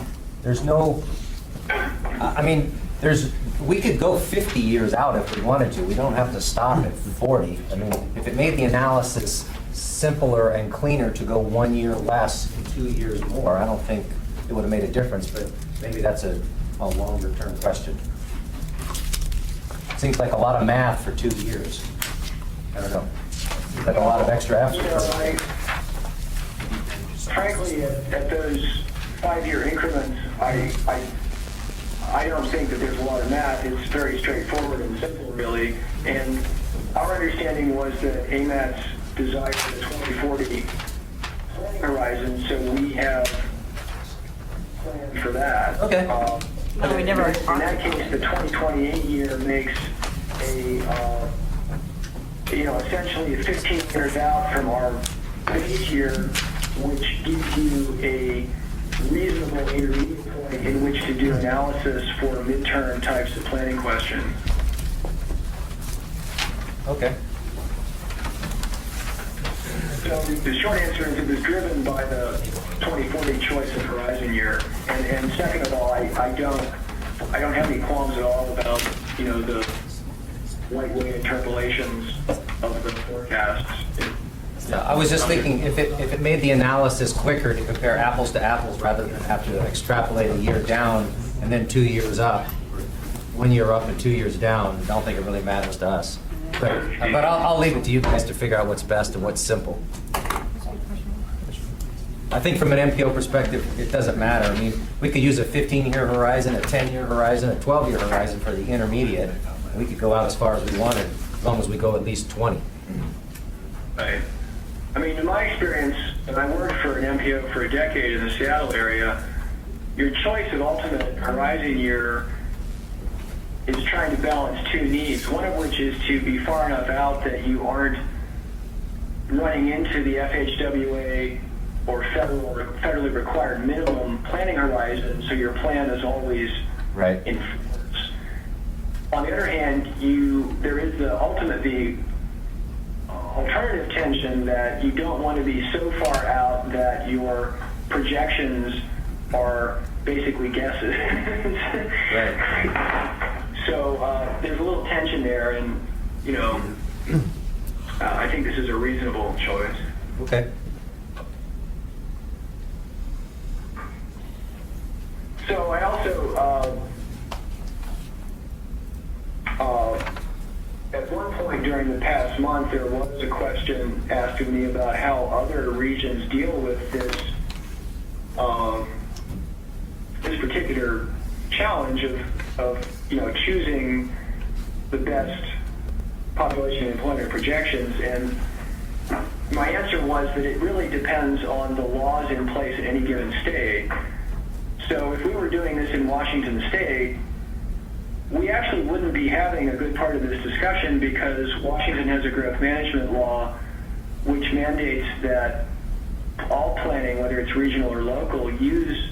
we could go 50 years out if we wanted to. We don't have to stop at 40. I mean, if it made the analysis simpler and cleaner to go 1 year less and 2 years more, I don't think it would have made a difference, but maybe that's a longer term question. Seems like a lot of math for 2 years. I don't know. Seems like a lot of extra effort. Frankly, at those 5-year increments, I don't think that there's a lot of math. It's very straightforward and simple, really. And our understanding was that AMATS desired the 2040 planning horizon, so we have planned for that. Okay. No, we never In that case, the 2028 year makes essentially 15 years out from our base year, which gives you a reasonable intermediate point in which to do analysis for midterm types of planning questions. Okay. So the short answer is it was driven by the 2040 choice of horizon year. And second of all, I don't have any qualms at all about, the lightweight interpolations of the forecasts. Yeah, I was just thinking if it made the analysis quicker to compare apples to apples rather than have to extrapolate a year down and then 2 years up, 1 year up and 2 years down, I don't think it really matters to us. But I'll leave it to you guys to figure out what's best and what's simple. I think from an MPO perspective, it doesn't matter. I mean, we could use a 15-year horizon, a 10-year horizon, a 12-year horizon for the intermediate. And we could go out as far as we wanted, as long as we go at least 20. Right. I mean, in my experience, and I worked for an MPO for a decade in the Seattle area, your choice of ultimate horizon year is trying to balance two needs, one of which is to be far enough out that you aren't running into the FHWA or federally required minimum planning horizon, so your plan is always Right. in force. On the other hand, there is the alternative tension that you don't want to be so far out that your projections are basically guesses. Right. So there's a little tension there, and I think this is a reasonable choice. Okay. So I also, at one point during the past month, there was a question asked of me about how other regions deal with this particular challenge of choosing the best population employment projections. And my answer was that it really depends on the laws in place at any given state. So if we were doing this in Washington State, we actually wouldn't be having a good part of this discussion because Washington has a growth management law which mandates that all planning, whether it's regional or local, use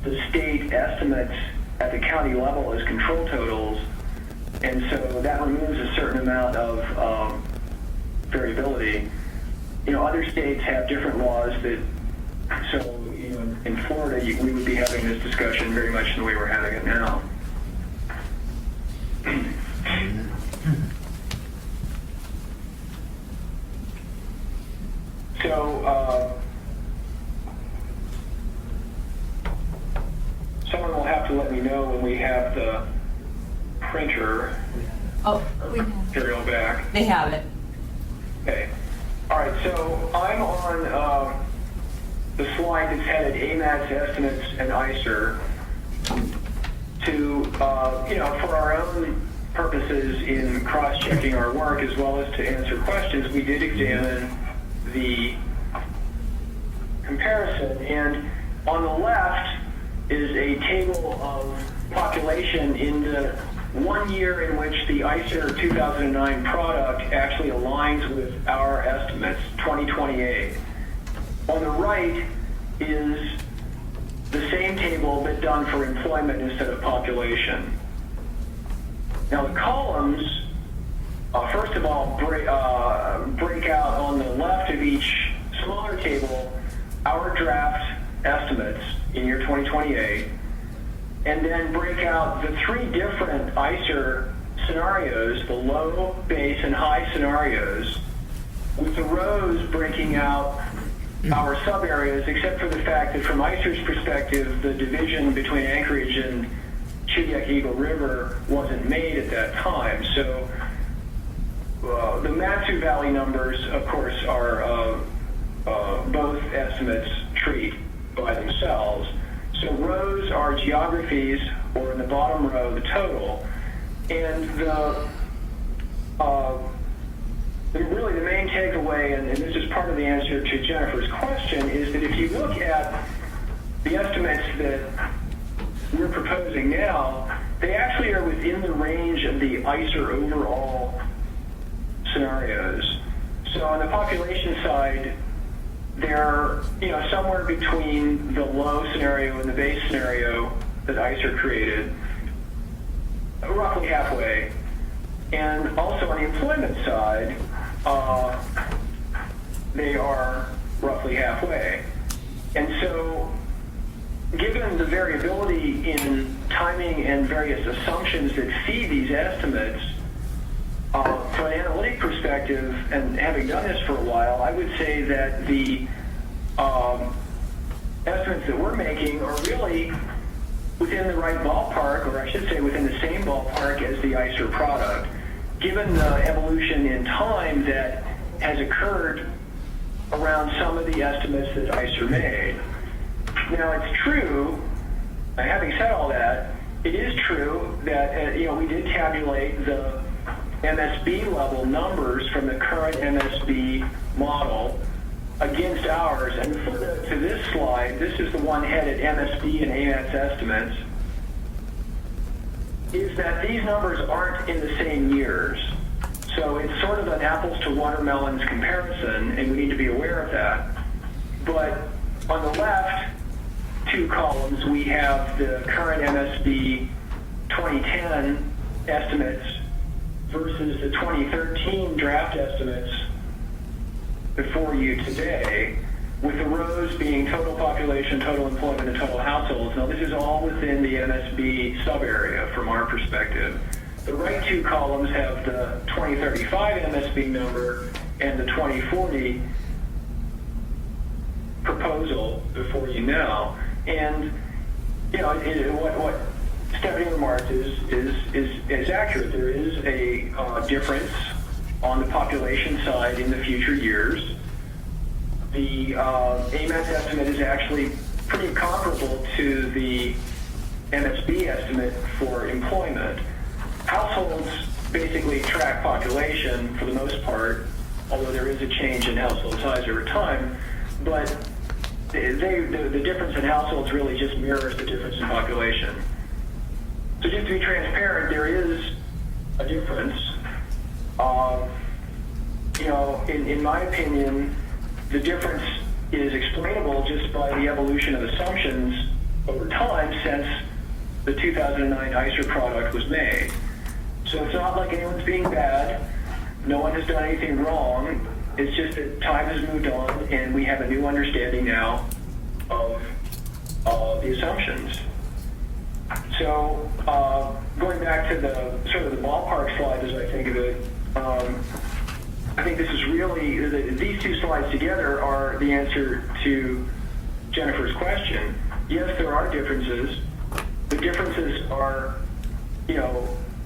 the state estimates at the county level as control totals, and so that removes a certain amount of variability. Other states have different laws that, so in Florida, we would be having this discussion very much the way we're having it now. So, someone will have to let me know when we have the printer material back. They have it. Okay. All right, so I'm on the slide that's headed AMATS estimates and ICER to, for our own purposes in cross-checking our work as well as to answer questions, we did examine the comparison. And on the left is a table of population in the 1 year in which the ICER 2009 product actually aligns with our estimates, 2028. On the right is the same table but done for employment instead of population. Now the columns, first of all, break out on the left of each smaller table our draft estimates in year 2028, and then break out the three different ICER scenarios, the low, base, and high scenarios, with the rows breaking out our sub-areas, except for the fact that from ICER's perspective, the division between Anchorage and Chediac-Eagle River wasn't made at that time. So the Matsu Valley numbers, of course, are both estimates treat by themselves. So rows are geographies, or in the bottom row, the total. And really the main takeaway, and this is part of the answer to Jennifer's question, is that if you look at the estimates that we're proposing now, they actually are within the range of the ICER overall scenarios. So on the population side, they're somewhere between the low scenario and the base scenario that ICER created, roughly halfway. And also on the employment side, they are roughly halfway. And so given the variability in timing and various assumptions that feed these estimates, from an analytic perspective, and having done this for a while, I would say that the estimates that we're making are really within the right ballpark, or I should say within the same ballpark as the ICER product, given the evolution in time that has occurred around some of the estimates that ICER made. Now, it's true, having said all that, it is true that we did tabulate the MSB level numbers from the current MSB model against ours. And the footnote to this slide, this is the one headed MSB and AMATS estimates, is that these numbers aren't in the same years. So it's sort of an apples to watermelons comparison, and we need to be aware of that. But on the left two columns, we have the current MSB 2010 estimates versus the 2013 draft estimates before you today, with the rows being total population, total employment, and total households. Now, this is all within the MSB sub-area from our perspective. The right two columns have the 2035 MSB number and the 2040 proposal before you now. And, what Stephanie remarked is accurate. There is a difference on the population side in the future years. The AMATS estimate is actually pretty comparable to the MSB estimate for employment. Households basically track population for the most part, although there is a change in household size over time, but the difference in households really just mirrors the difference in population. So just to be transparent, there is a difference. In my opinion, the difference is explainable just by the evolution of assumptions over time since the 2009 ICER product was made. So it's not like anyone's being bad. No one has done anything wrong. It's just that time has moved on and we have a new understanding now of the assumptions. So going back to the sort of the ballpark slide as I think of it, I think this is really, these two slides together are the answer to Jennifer's question. Yes, there are differences. The differences are,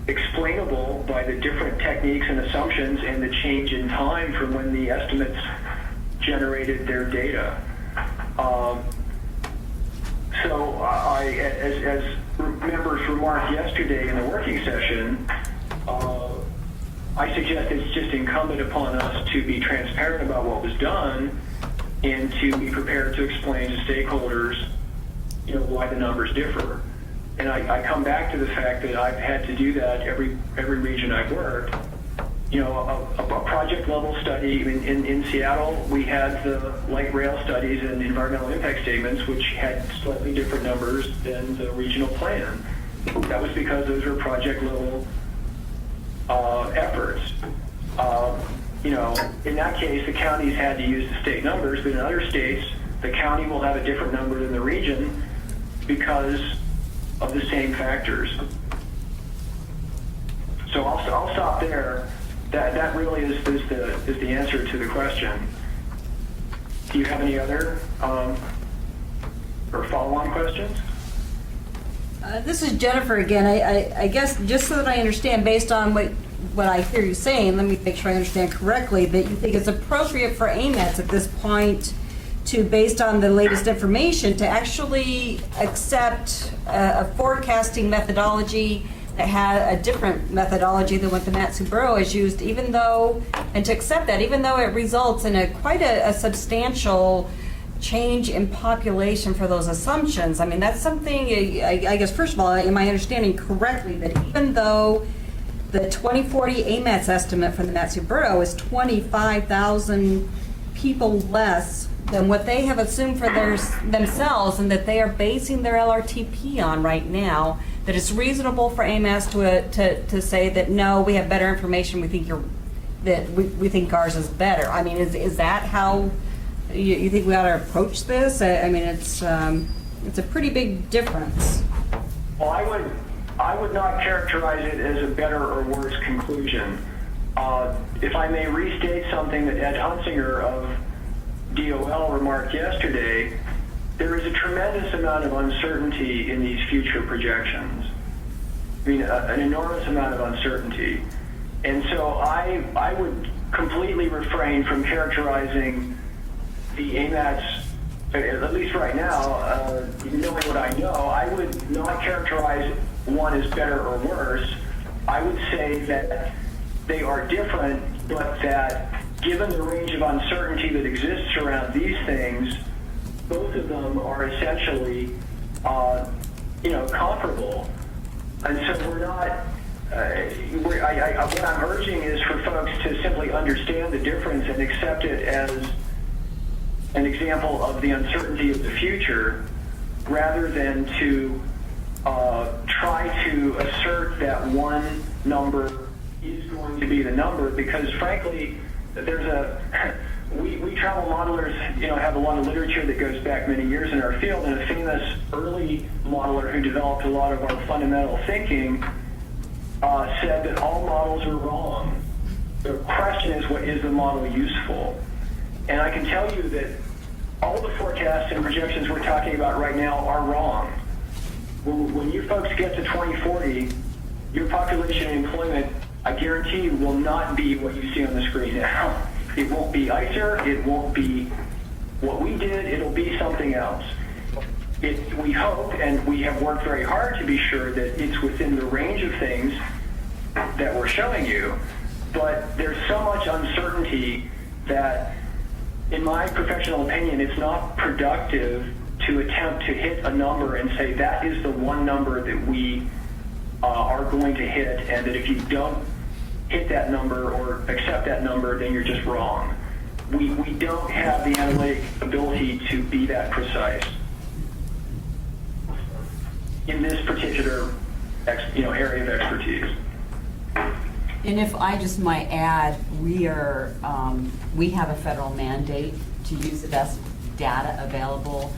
explainable by the different techniques and assumptions and the change in time from when the estimates generated their data. So as members remarked yesterday in the working session, I suggest it's just incumbent upon us to be transparent about what was done and to be prepared to explain to stakeholders, why the numbers differ. And I come back to the fact that I've had to do that every region I've worked. A project level study in Seattle, we had the light rail studies and environmental impact statements, which had slightly different numbers than the regional plan. That was because those were project level efforts. In that case, the counties had to use the state numbers, but in other states, the county will have a different number than the region because of the same factors. So I'll stop there. That really is the answer to the question. Do you have any other or follow-on questions? This is Jennifer again. I guess just so that I understand, based on what I hear you saying, let me make sure I understand correctly, that you think it's appropriate for AMATS at this point to, based on the latest information, to actually accept a forecasting methodology that had a different methodology than what the Matsu Borough has used, and to accept that, even though it results in quite a substantial change in population for those assumptions. I mean, that's something, I guess, first of all, am I understanding correctly that even though the 2040 AMATS estimate from the Matsu Borough is 25,000 people less than what they have assumed for themselves, and that they are basing their LRTP on right now, that it's reasonable for AMATS to say that, no, we have better information, we think ours is better. I mean, is that how you think we ought to approach this? I mean, it's a pretty big difference. Well, I would not characterize it as a better or worse conclusion. If I may restate something that Ed Hunsinger of DOL remarked yesterday, there is a tremendous amount of uncertainty in these future projections. I mean, an enormous amount of uncertainty. And so I would completely refrain from characterizing the AMATS, at least right now, knowing what I know, I would not characterize one as better or worse. I would say that they are different, but that given the range of uncertainty that exists around these things, both of them are essentially, comparable. And so we're not, what I'm urging is for folks to simply understand the difference and accept it as an example of the uncertainty of the future, rather than to try to assert that one number is going to be the number, because frankly, we travel modelers, have a lot of literature that goes back many years in our field, and a famous early modeler who developed a lot of our fundamental thinking said that all models are wrong. The question is, what is the model useful? And I can tell you that all the forecasts and projections we're talking about right now are wrong. When you folks get to 2040, your population and employment, I guarantee you, will not be what you see on the screen now. It won't be ICER, it won't be what we did, it'll be something else. We hope, and we have worked very hard to be sure that it's within the range of things that we're showing you, but there's so much uncertainty that, in my professional opinion, it's not productive to attempt to hit a number and say that is the one number that we are going to hit, and that if you don't hit that number or accept that number, then you're just wrong. we don't have the analytic ability to be that precise in this particular area of expertise. And if I just might add, we have a federal mandate to use the best data available,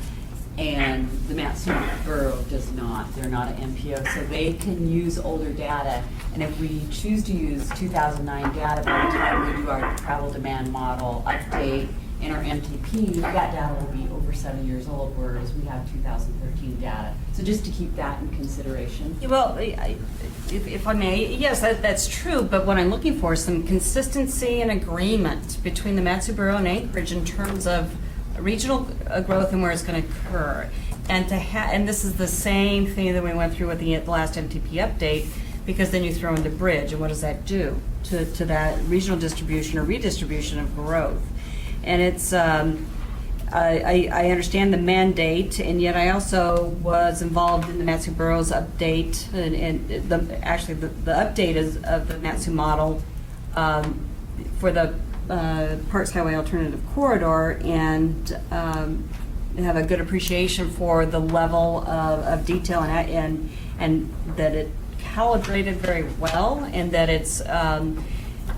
and the Matsu Borough does not. They're not an MPO, so they can use older data. And if we choose to use 2009 data, by the time we do our travel demand model update in our MTP, that data will be over 7 years old, whereas we have 2013 data. So just to keep that in consideration. Well, if I may, yes, that's true, but what I'm looking for is some consistency and agreement between the Matsu Borough and Anchorage in terms of regional growth and where it's going to occur. And this is the same thing that we went through with the last MTP update, because then you throw in the bridge, and what does that do to that regional distribution or redistribution of growth? And it's, I understand the mandate, and yet I also was involved in the Matsu Borough's update, and the update is of the Matsu model for the Parks Highway Alternative Corridor, and have a good appreciation for the level of detail and that it calibrated very well, and that it's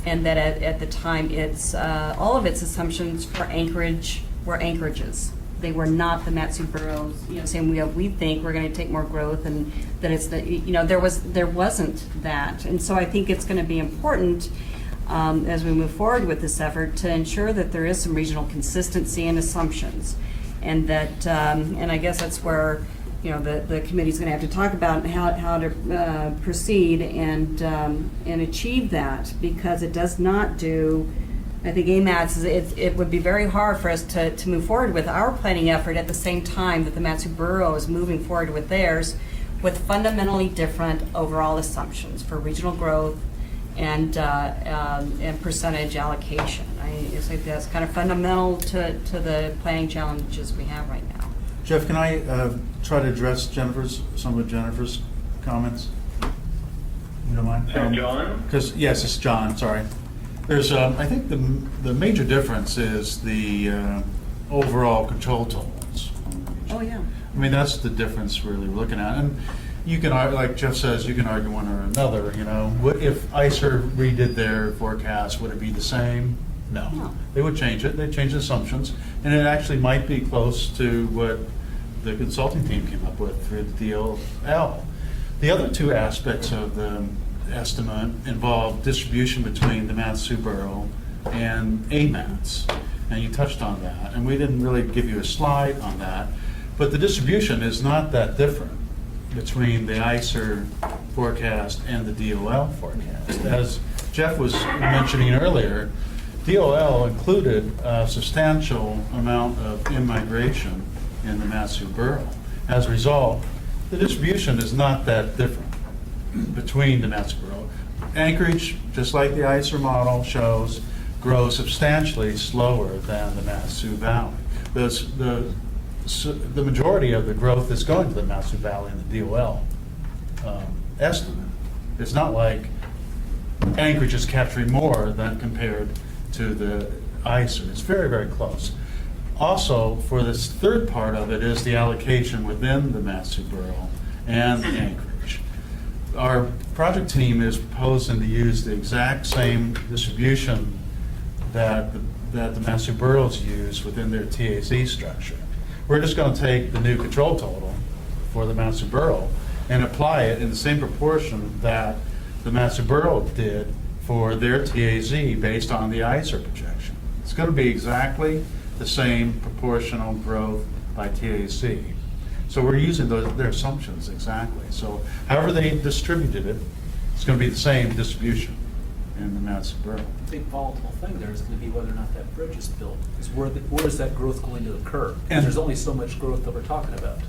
and that at the time it's all of its assumptions for Anchorage were Anchorage's. They were not the Matsu Borough's, saying we think we're going to take more growth, and that it's there wasn't that. And so I think it's going to be important as we move forward with this effort to ensure that there is some regional consistency in assumptions, and that and I guess that's where the committee's going to have to talk about how to proceed and achieve that, because it does not do. I think AMATS, it would be very hard for us to move forward with our planning effort at the same time that the Matsu Borough is moving forward with theirs, with fundamentally different overall assumptions for regional growth and percentage allocation. I think that's kind of fundamental to the planning challenges we have right now. Jeff, can I try to address some of Jennifer's comments? You don't mind? John? Because yes, it's John. Sorry. There's, I think the major difference is the overall control totals. Oh yeah. I mean, that's the difference really we're looking at. And you can argue, like Jeff says, you can argue one or another. What if ICER redid their forecast? Would it be the same? No. They would change it. They'd change the assumptions, and it actually might be close to what the consulting team came up with through the DOL. The other two aspects of the estimate involve distribution between the Matsu Borough and AMATS, and you touched on that, and we didn't really give you a slide on that, but the distribution is not that different between the ICER forecast and the DOL forecast. As Jeff was mentioning earlier, DOL included a substantial amount of in-migration in the Matsu Borough. As a result, the distribution is not that different between the Matsu Borough. Anchorage, just like the ICER model shows, grows substantially slower than the Matsu Valley. The majority of the growth is going to the Matsu Valley in the DOL estimate. It's not like Anchorage is capturing more than compared to the ICER. It's very, very close. Also, for this third part of it is the allocation within the Matsu Borough and Anchorage. Our project team is proposing to use the exact same distribution that the Matsu Boroughs use within their TAZ structure. We're just going to take the new control total for the Matsu Borough and apply it in the same proportion that the Matsu Borough did for their TAZ based on the ICER projection. It's going to be exactly the same proportional growth by TAZ. So we're using their assumptions exactly. So however they distributed it, it's going to be the same distribution in the Matsu Borough. The big volatile thing there is going to be whether or not that bridge is built. Because where is that growth going to occur? And there's only so much growth that we're talking about.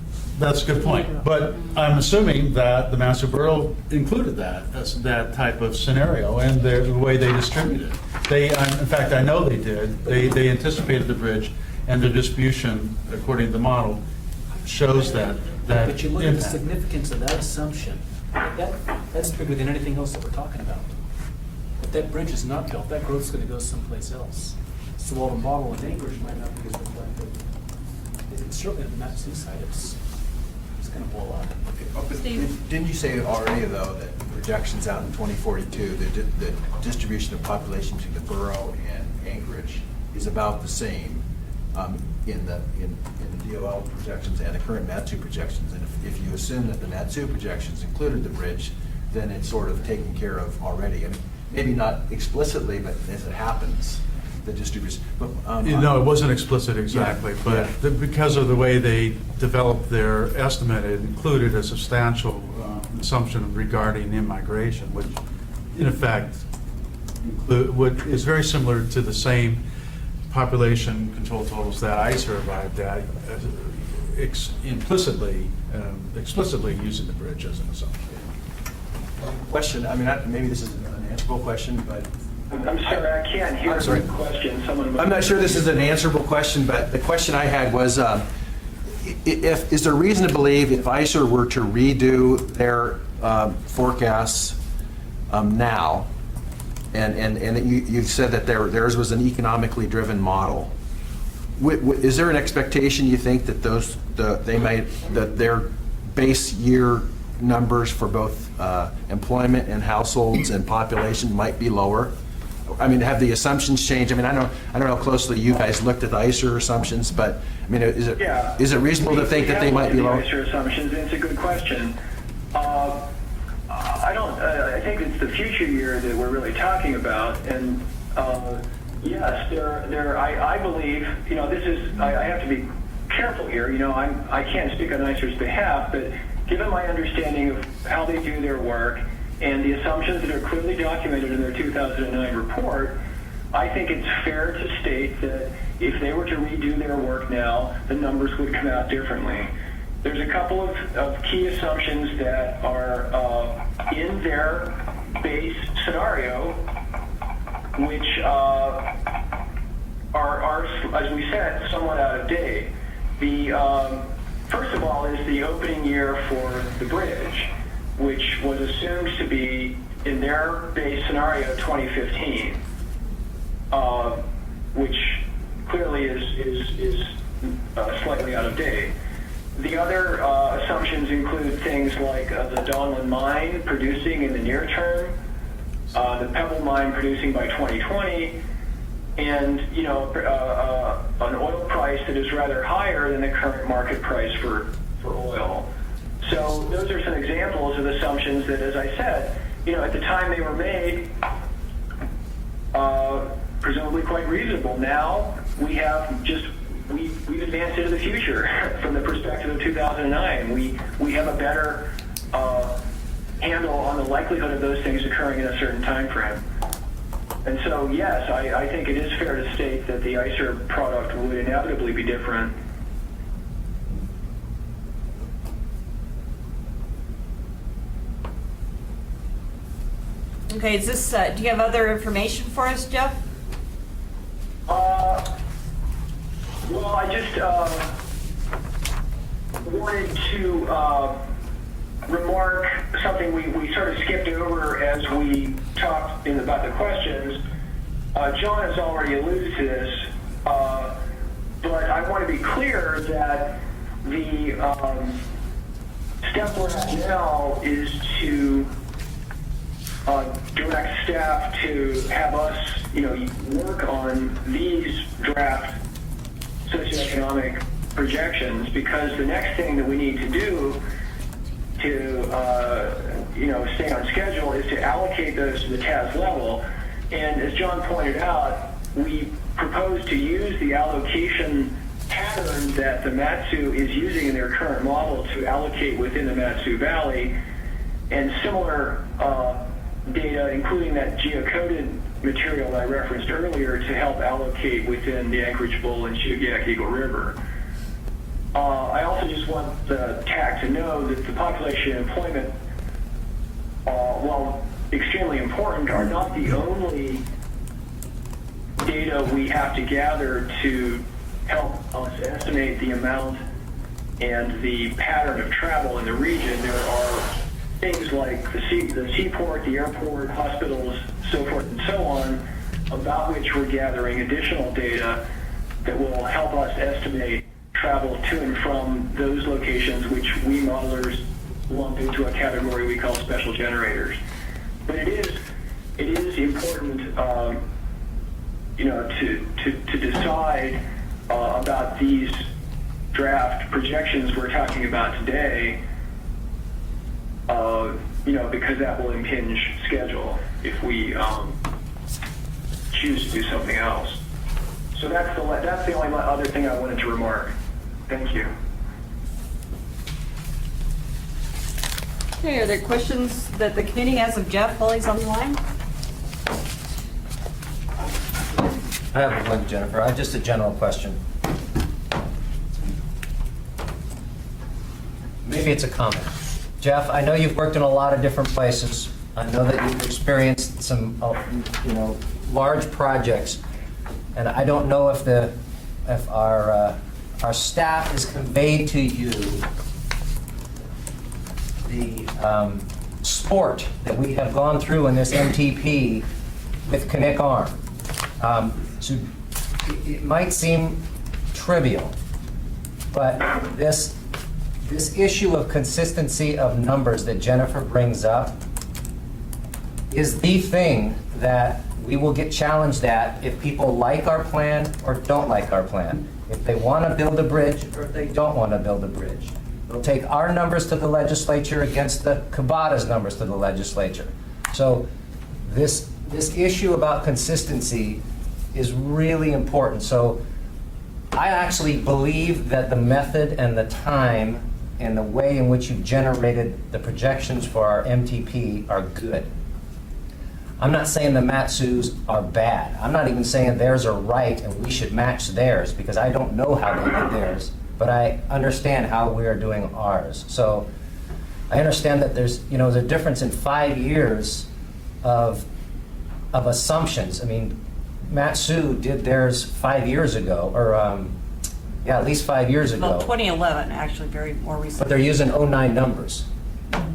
That's a good point. But I'm assuming that the Matsu Borough included that type of scenario and the way they distributed it. In fact, I know they did. They anticipated the bridge, and the distribution, according to the model, shows that But you look at the impact. significance of that assumption, that's bigger than anything else that we're talking about. If that bridge is not built, that growth's going to go someplace else. So while the model in Anchorage might not be as reflective, it's certainly on the Map C side, it's gonna blow up. Didn't you say already, though, that the projections out in 2042, the distribution of population between the borough and Anchorage is about the same in the DOL projections and the current MAT2 projections? And if you assume that the MAT2 projections included the bridge, then it's sort of taken care of already. I mean, maybe not explicitly, but as it happens, the distribution. No, it wasn't explicit exactly, but because of the way they developed their estimate, it included a substantial assumption regarding in-migration, which in effect is very similar to the same population control totals that ICE arrived at, explicitly using the bridge as an assumption. Question, I mean, maybe this is an unanswerable question, but I'm sorry, I can't hear I'm sorry. the question. I'm not sure this is an answerable question, but the question I had was, is there reason to believe if ICER were to redo their forecasts now, and you said that theirs was an economically driven model, is there an expectation you think that that their base year numbers for both employment and households and population might be lower? I mean, have the assumptions changed? I mean, I don't know how closely you guys looked at the ICER assumptions, but I mean, is it reasonable to think that they might be lower? We have looked at the ICER assumptions, and it's a good question. I think it's the future year that we're really talking about, and yes, I believe, this is, I have to be careful here, I can't speak on ICER's behalf, but given my understanding of how they do their work and the assumptions that are clearly documented in their 2009 report, I think it's fair to state that if they were to redo their work now, the numbers would come out differently. There's a couple of key assumptions that are in their base scenario, which are, as we said, somewhat out of date. First of all is the opening year for the bridge, which was assumed to be, in their base scenario, 2015, which clearly is slightly out of date. The other assumptions include things like the Donlin mine producing in the near term, the Pebble mine producing by 2020, and an oil price that is rather higher than the current market price for oil. So those are some examples of assumptions that, as I said, at the time they were made, presumably quite reasonable. Now we have we've advanced into the future from the perspective of 2009. We have a better handle on the likelihood of those things occurring in a certain time frame. And so, yes, I think it is fair to state that the ICER product would inevitably be different. Okay, is this, do you have other information for us, Jeff? Well, I just wanted to remark something we sort of skipped over as we talked about the questions. John has already alluded to this, but I want to be clear that the step we're at now is to direct staff to have us, work on these draft socioeconomic projections, because the next thing that we need to do to, stay on schedule is to allocate those to the TAS level. And as John pointed out, we propose to use the allocation pattern that the Matsu is using in their current model to allocate within the Matsu Valley, and similar data, including that geocoded material that I referenced earlier, to help allocate within the Anchorage Bull and Shugiak Eagle River. I also just want the TAC to know that the population and employment, while extremely important, are not the only data we have to gather to help us estimate the amount and the pattern of travel in the region. There are things like the seaport, the airport, hospitals, so forth and so on, about which we're gathering additional data that will help us estimate travel to and from those locations which we modelers lump into a category we call special generators. But it is important, to decide about these draft projections we're talking about today, because that will impinge schedule if we choose to do something else. So that's the only other thing I wanted to remark. Thank you. Okay, are there questions that the committee has of Jeff while he's on the line? I have one, Jennifer. Just a general question. Maybe it's a comment. Jeff, I know you've worked in a lot of different places. I know that you've experienced some, large projects, and I don't know if our staff has conveyed to you the sport that we have gone through in this MTP with Connect Arm. So it might seem trivial, but this issue of consistency of numbers that Jennifer brings up is the thing that we will get challenged at if people like our plan or don't like our plan. If they want to build a bridge or if they don't want to build a bridge. They'll take our numbers to the legislature against the Cabada's numbers to the legislature. So this issue about consistency is really important. So I actually believe that the method and the time and the way in which you've generated the projections for our MTP are good. I'm not saying the MATSUs are bad. I'm not even saying theirs are right and we should match theirs, because I don't know how they did theirs, but I understand how we are doing ours. So I understand that there's a difference in 5 years of assumptions. I mean, MATSU did theirs 5 years ago, or at least 5 years ago. Well, 2011, actually, very more recent. But they're using 09 numbers.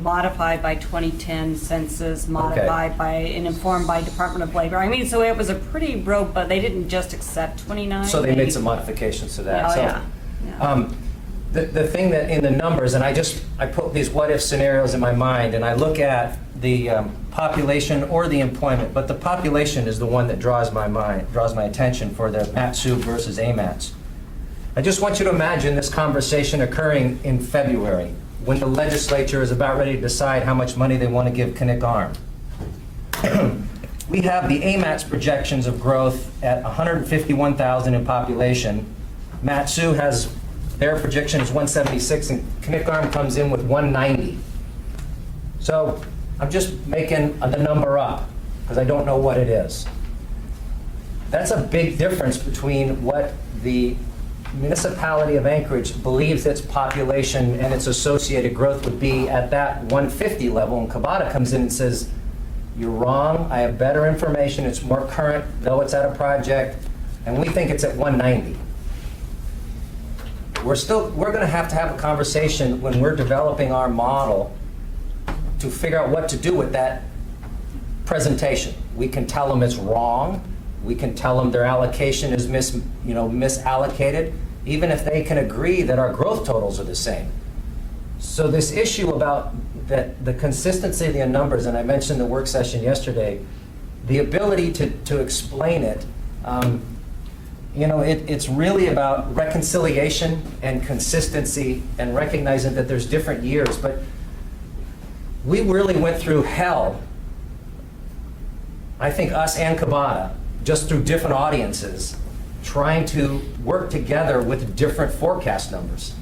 Modified by 2010 census, modified by and informed by Department of Labor. I mean, so it was a pretty broad, but they didn't just accept 29. So they made some modifications to that. Oh, So, yeah. the thing that in the numbers, and I put these what-if scenarios in my mind, and I look at the population or the employment, but the population is the one that draws my attention for the MATSU versus AMATS. I just want you to imagine this conversation occurring in February, when the legislature is about ready to decide how much money they want to give Connect Arm. We have the AMATS projections of growth at 151,000 in population. MATSU has their projection is 176, and Connect Arm comes in with 190. So I'm just making the number up, because I don't know what it is. That's a big difference between what the municipality of Anchorage believes its population and its associated growth would be at that 150 level, and Cabada comes in and says, you're wrong, I have better information, it's more current, though it's at a project, and we think it's at 190. We're going to have a conversation when we're developing our model to figure out what to do with that presentation. We can tell them it's wrong. We can tell them their allocation is misallocated, even if they can agree that our growth totals are the same. So this issue about the consistency of the numbers, and I mentioned the work session yesterday, the ability to explain it, it's really about reconciliation and consistency and recognizing that there's different years. But we really went through hell, I think us and Cabada, just through different audiences, trying to work together with different forecast numbers.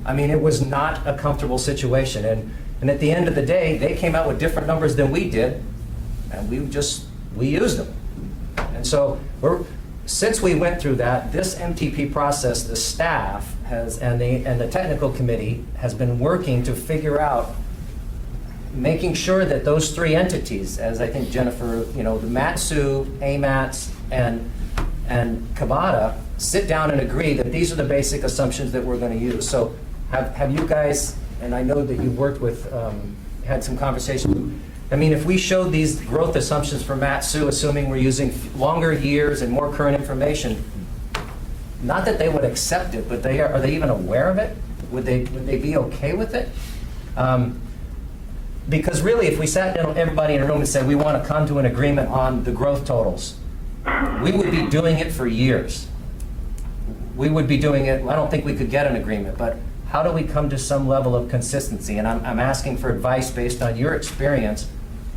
I mean, it was not a comfortable situation. And at the end of the day, they came out with different numbers than we did, and we used them. And so since we went through that, this MTP process, the staff and the technical committee has been working to figure out, making sure that those three entities, as I think Jennifer, the MATSU, AMATS, and Cabada, sit down and agree that these are the basic assumptions that we're going to use. So have you guys, and I know that you've worked with, had some conversations, I mean, if we showed these growth assumptions for Matsu, assuming we're using longer years and more current information, not that they would accept it, but are they even aware of it? Would they be okay with it? Because really, if we sat down everybody in a room and said, we want to come to an agreement on the growth totals, we would be doing it for years. We would be doing it, I don't think we could get an agreement, but how do we come to some level of consistency? And I'm asking for advice based on your experience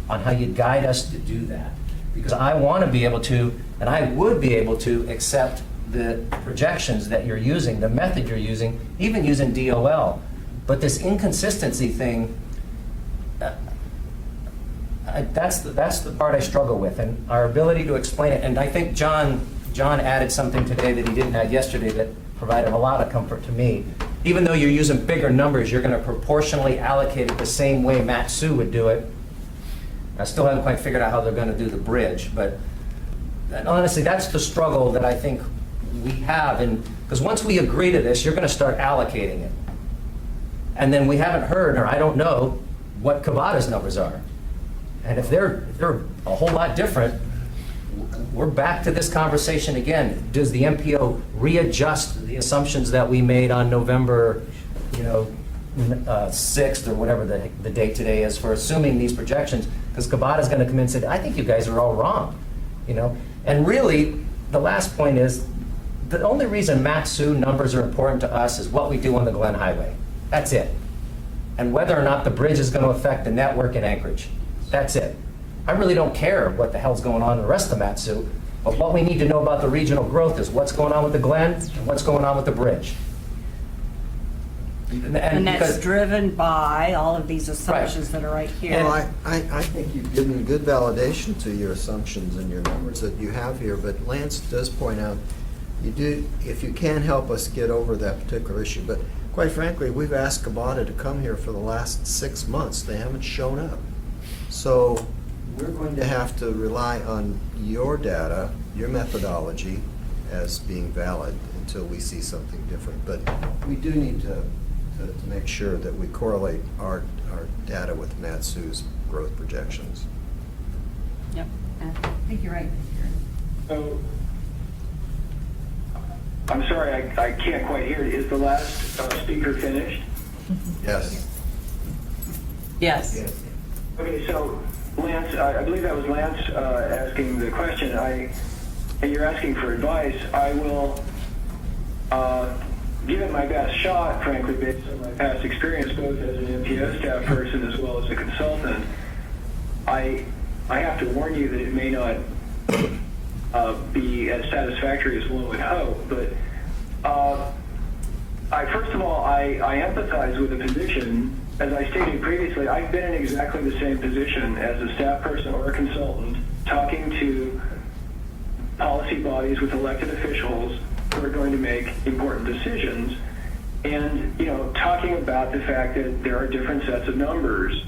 on how you'd guide us to do that. Because I want to be able to, and I would be able to accept the projections that you're using, the method you're using, even using DOL. But this inconsistency thing, that's the part I struggle with, and our ability to explain it. And I think John added something today that he didn't add yesterday that provided a lot of comfort to me. Even though you're using bigger numbers, you're going to proportionally allocate it the same way Matsu would do it. I still haven't quite figured out how they're going to do the bridge, but honestly, that's the struggle that I think we have. And because once we agree to this, you're going to start allocating it. And then we haven't heard, or I don't know, what Kavada's numbers are. And if they're a whole lot different, we're back to this conversation again. Does the MPO readjust the assumptions that we made on November, 6th or whatever the date today is for assuming these projections? Because Kavada's going to come in and say, I think you guys are all wrong, And really, the last point is, the only reason Matsu numbers are important to us is what we do on the Glen Highway. That's it. And whether or not the bridge is going to affect the network in Anchorage. That's it. I really don't care what the hell's going on in the rest of Matsu, but what we need to know about the regional growth is what's going on with the Glen and what's going on with the bridge. And that's because- driven by all of these assumptions that are right here. Well, I think you've given good validation to your assumptions and your numbers that you have here, but Lance does point out, if you can help us get over that particular issue. But quite frankly, we've asked Kavada to come here for the last 6 months. They haven't shown up. So we're going to have to rely on your data, your methodology, as being valid until we see something different. But we do need to make sure that we correlate our data with Matsu's growth projections. Yep, I think you're right. So, I'm sorry, I can't quite hear it. Is the last speaker finished? Yes. Yes. Okay, so Lance, I believe that was Lance asking the question. And you're asking for advice. I will give it my best shot, frankly, based on my past experience, both as an MPO staff person as well as a consultant. I have to warn you that it may not be as satisfactory as one would hope, but first of all, I empathize with the position. As I stated previously, I've been in exactly the same position as a staff person or a consultant, talking to policy bodies with elected officials who are going to make important decisions, and talking about the fact that there are different sets of numbers.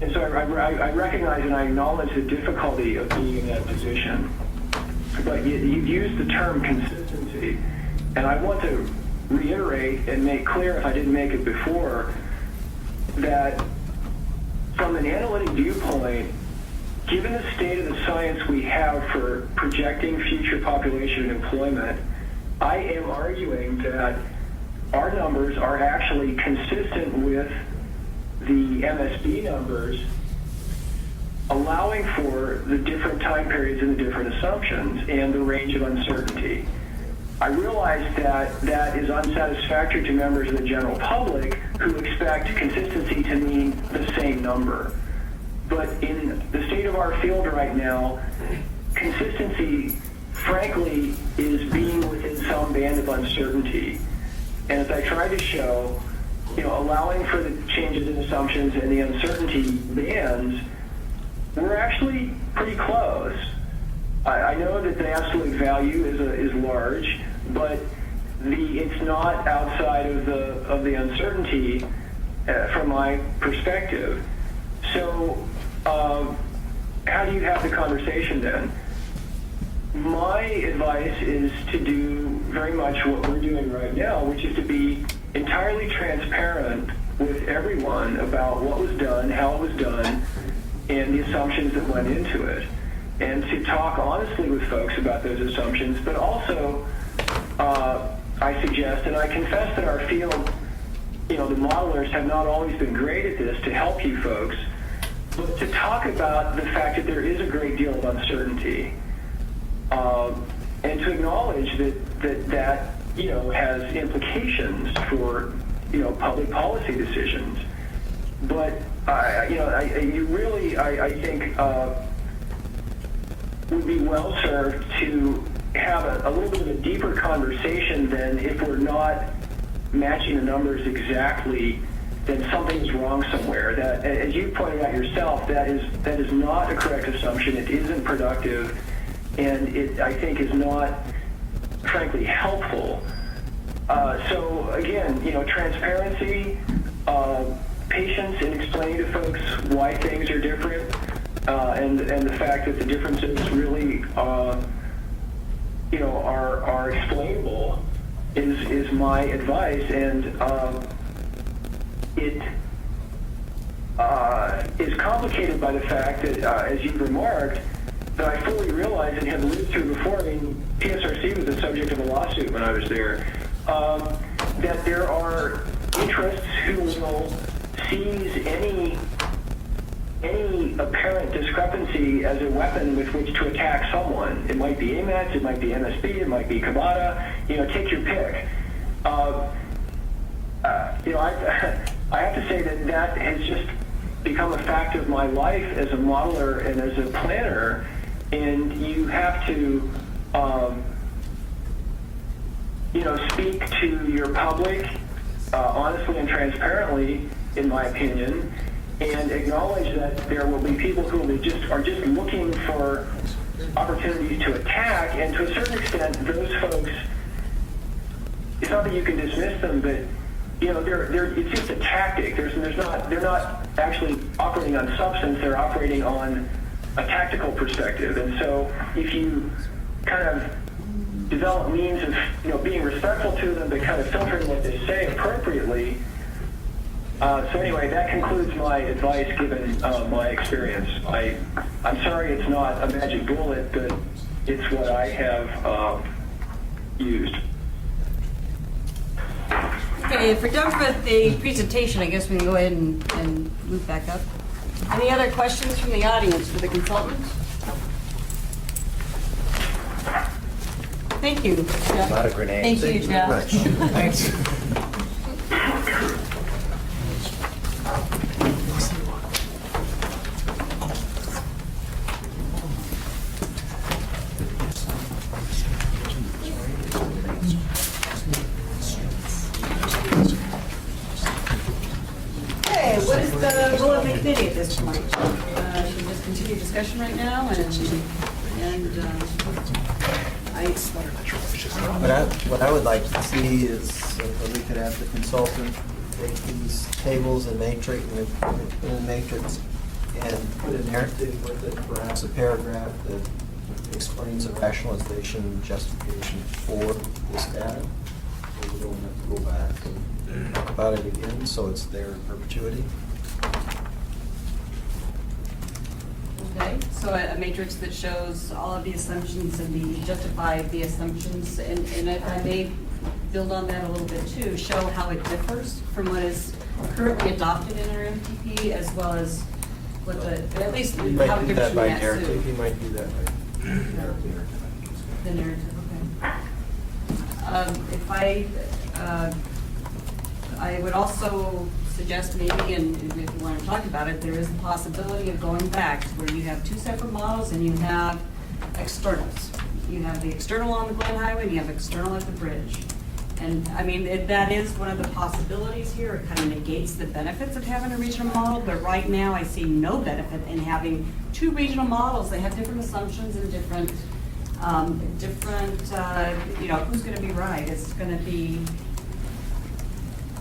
And so I recognize and I acknowledge the difficulty of being in that position. But you've used the term consistency, and I want to reiterate and make clear, if I didn't make it before, that from an analytic viewpoint, given the state of the science we have for projecting future population and employment, I am arguing that our numbers are actually consistent with the MSB numbers, allowing for the different time periods and the different assumptions and the range of uncertainty. I realize that that is unsatisfactory to members of the general public who expect consistency to mean the same number. But in the state of our field right now, consistency, frankly, is being within some band of uncertainty. And as I tried to show, allowing for the changes in assumptions and the uncertainty bands, we're actually pretty close. I know that the absolute value is large, but it's not outside of the uncertainty from my perspective. So how do you have the conversation then? My advice is to do very much what we're doing right now, which is to be entirely transparent with everyone about what was done, how it was done, and the assumptions that went into it, and to talk honestly with folks about those assumptions, but also I suggest, and I confess that our field, the modelers have not always been great at this to help you folks, but to talk about the fact that there is a great deal of uncertainty, and to acknowledge that has implications for public policy decisions. But you really, I think, would be well served to have a little bit of a deeper conversation than if we're not matching the numbers exactly, then something's wrong somewhere. That, as you pointed out yourself, that is not a correct assumption. It isn't productive, and it, I think, is not, frankly, helpful. So again, transparency, patience in explaining to folks why things are different, and the fact that the differences really, are explainable is my advice, and it is complicated by the fact that, as you've remarked, that I fully realize and have lived through before. I mean, PSRC was the subject of a lawsuit when I was there. That there are interests who will seize any apparent discrepancy as a weapon with which to attack someone. It might be AMATS, it might be MSB, it might be Kabata, take your pick. I have to say that has just become a fact of my life as a modeler and as a planner, and you have to speak to your public honestly and transparently, in my opinion, and acknowledge that there will be people who are just looking for opportunities to attack, and to a certain extent, those folks, it's not that you can dismiss them, but it's just a tactic. They're not actually operating on substance. They're operating on a tactical perspective, and so if you kind of develop means of being respectful to them, but kind of filtering what they say appropriately. So anyway, that concludes my advice given my experience. I'm sorry it's not a magic bullet, but it's what I have used. Okay, if we're done with the presentation, I guess we can go ahead and move back up. Any other questions from the audience for the consultant? Thank you, Jeff. Not a grenade. Thank you, Thank you very Jeff. much. Thanks. Okay, what is the role of the committee at this point? Should we just continue discussion right now What I would like to see is if we could have the consultant take these tables and matrix and put a narrative with it, perhaps a paragraph that explains a rationalization justification for this data. So we don't have to go back and talk about it again, so it's there in perpetuity. Okay, so a matrix that shows all of the assumptions and justify the assumptions, and if I may build on that a little bit too, show how it differs from what is currently adopted in our MTP, as well as what at least You how might it do differs that from by that narrative. too. You might do that by narrative. The narrative, okay. I would also suggest maybe, and if you want to talk about it, there is the possibility of going back to where you have two separate models and you have externals. You have the external on the Glen Highway and you have external at the bridge. And I mean, that is one of the possibilities here. It kind of negates the benefits of having a regional model, but right now I see no benefit in having two regional models. They have different assumptions and different, who's going to be right? It's going to be,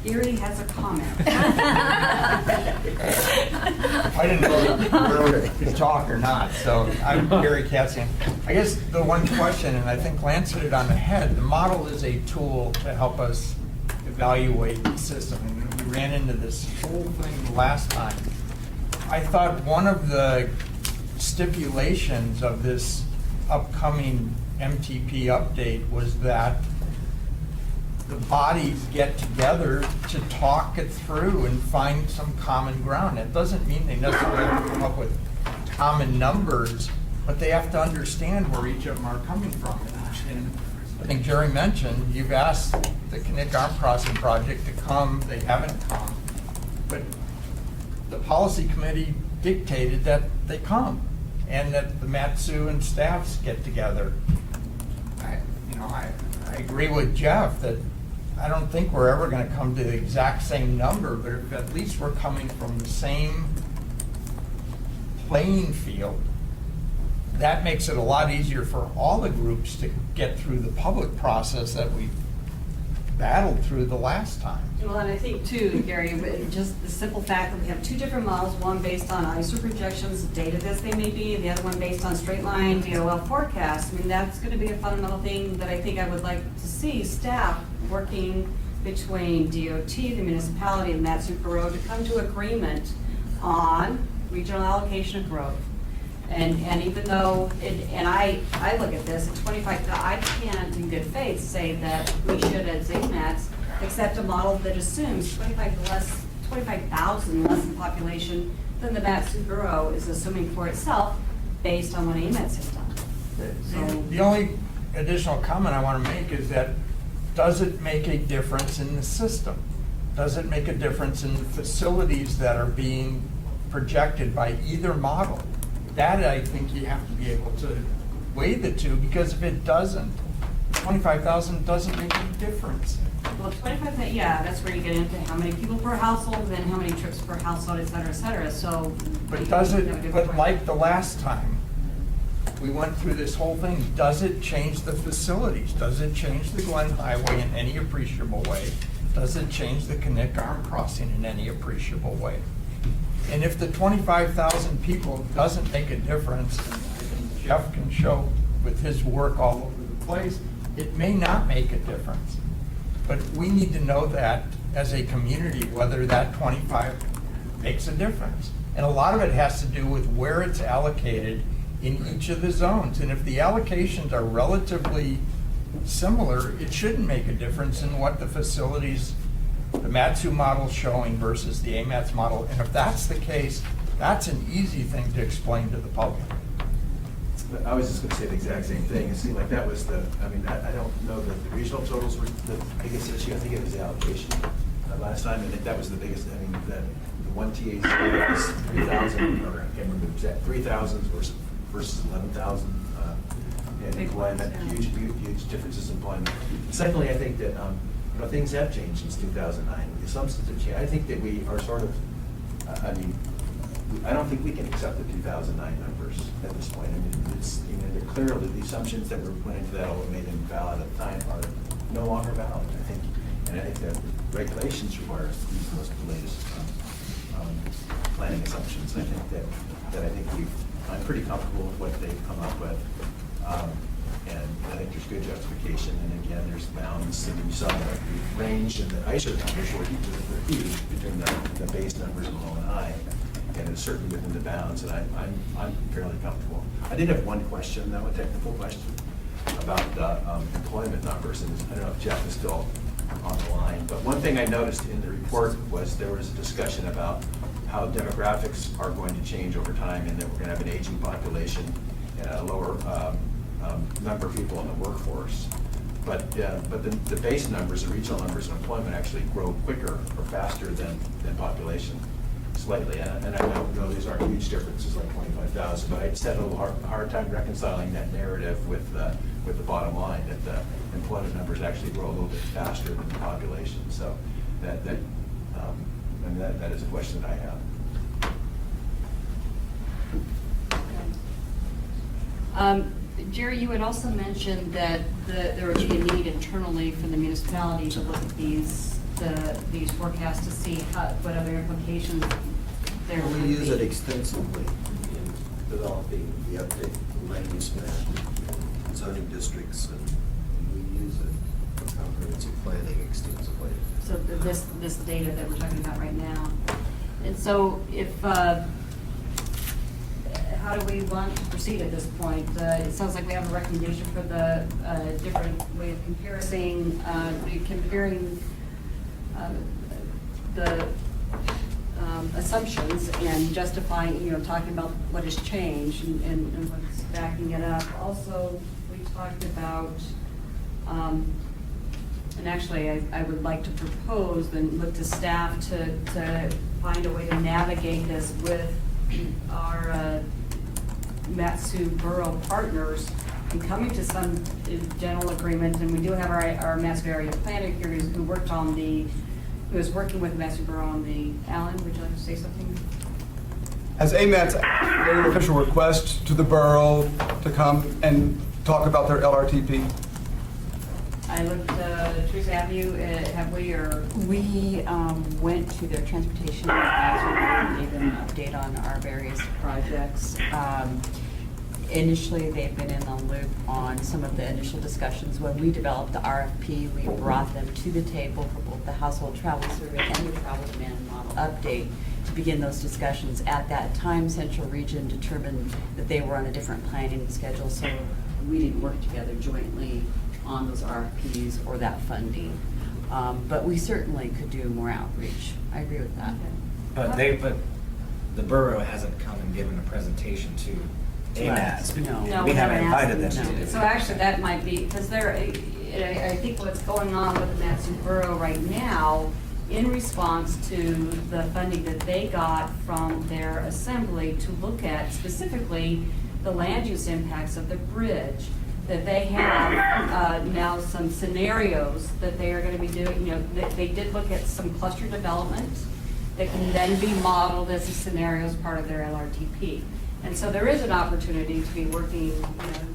Erie has a comment. I didn't know if you were to talk or not, so I'm Gary Katzian. I guess the one question, and I think Lance hit it on the head, the model is a tool to help us evaluate the system. And we ran into this whole thing last time. I thought one of the stipulations of this upcoming MTP update was that the bodies get together to talk it through and find some common ground. It doesn't mean they necessarily have to come up with common numbers, but they have to understand where each of them are coming from. And I think Jerry mentioned, you've asked the Kinnick Arm Crossing Project to come, they haven't come. But the policy committee dictated that they come, and that the Matsu and staffs get together. I agree with Jeff that I don't think we're ever gonna come to the exact same number, but if at least we're coming from the same playing field, that makes it a lot easier for all the groups to get through the public process that we battled through the last time. Well, and I think too, Gary, just the simple fact that we have two different models, one based on ISO projections, data as they may be, the other one based on straight line DOL forecast. I mean, that's going to be a fundamental thing that I think I would like to see staff working between DOT, the municipality, and Matsu Road to come to agreement on regional allocation of growth. And even though, I look at this at 25, I can't in good faith say that we should at AMATS accept a model that assumes 25,000 less in population than the Matsu Borough is assuming for itself based on what AMATS has done. So, The only additional comment I want to make is that, does it make a difference in the system? Does it make a difference in the facilities that are being projected by either model? That, I think you have to be able to weigh the two, because if it doesn't, 25,000 doesn't make any difference. well, 25, yeah, that's where you get into how many people per household, and then how many trips per household, et cetera, so. But does it, but like the last time, we went through this whole thing, does it change the facilities? Does it change the Glen Highway in any appreciable way? Does it change the Kinnick Arm Crossing in any appreciable way? And if the 25,000 people doesn't make a difference, and I think Jeff can show with his work all over the place, it may not make a difference. But we need to know that as a community, whether that 25 makes a difference. And a lot of it has to do with where it's allocated in each of the zones. And if the allocations are relatively similar, it shouldn't make a difference in what the facilities, the Matsu model showing versus the AMATS model. And if that's the case, that's an easy thing to explain to the public. I was just going to say the exact same thing. It seemed like that was I don't know that the regional totals were the biggest issue. I think it was the allocation. Last time, I think that was the biggest, the one TAC was 3,000, or I can't remember the exact, 3,000 versus 11,000. And employment, huge differences in employment. Secondly, I think that things have changed since 2009. The assumptions have changed. I think that we are sort of, I don't think we can accept the 2009 numbers at this point. It's, they're clearly, the assumptions that were put into that or made invalid at the time are no longer valid, I think. And I think that regulations require those latest planning assumptions. I think that I'm pretty comfortable with what they've come up with. And I think there's good justification, and again, there's bounds, and you saw the range and the ISO numbers were huge between the base numbers of low and high, and it's certainly within the bounds, and I'm fairly comfortable. I did have one question, though, a technical question, about the employment numbers, and I don't know if Jeff is still on the line, but one thing I noticed in the report was there was a discussion about how demographics are going to change over time, and that we're going to have an aging population and a lower number of people in the workforce. But the base numbers, the regional numbers of employment actually grow quicker or faster than population, slightly. And I know these aren't huge differences like 25,000, but I just had a little hard time reconciling that narrative with the bottom line, that the employment numbers actually grow a little bit faster than the population. So that is a question that I have. Jerry, you had also mentioned that there would be a need internally for the municipality to look at these forecasts to see what other implications there would be. We use it extensively in developing the update land use map, zoning districts, and we use it for comprehensive planning extensively. So this data that we're talking about right now. And so if how do we want to proceed at this point? It sounds like we have a recommendation for the different way of comparing the assumptions and justifying, talking about what has changed and what's backing it up. Also, we talked about, and actually, I would like to propose and look to staff to find a way to navigate this with our Matsu Borough partners and coming to some general agreement. And we do have our Matsu area planner here who was working with Matsu Borough on the, Alan, would you like to say something? Has AMATS made an official request to the borough to come and talk about their LRTP? I looked, Teresa, have you, have we, or? We went to their transportation advisor and gave them an update on our various projects. Initially, they've been in the loop on some of the initial discussions. When we developed the RFP, we brought them to the table for both the household travel survey and the travel demand model update to begin those discussions. At that time, Central Region determined that they were on a different planning schedule, so we didn't work together jointly on those RFPs or that funding. But we certainly could do more outreach. I agree with that. But the borough hasn't come and given a presentation to AMATS. No. We haven't invited them asked them to. to. So actually, that might be, because I think what's going on with the Matsu Borough right now, in response to the funding that they got from their assembly to look at specifically the land use impacts of the bridge, that they have now some scenarios that they are going to be doing. They did look at some cluster development that can then be modeled as a scenario as part of their LRTP. And so there is an opportunity to be working,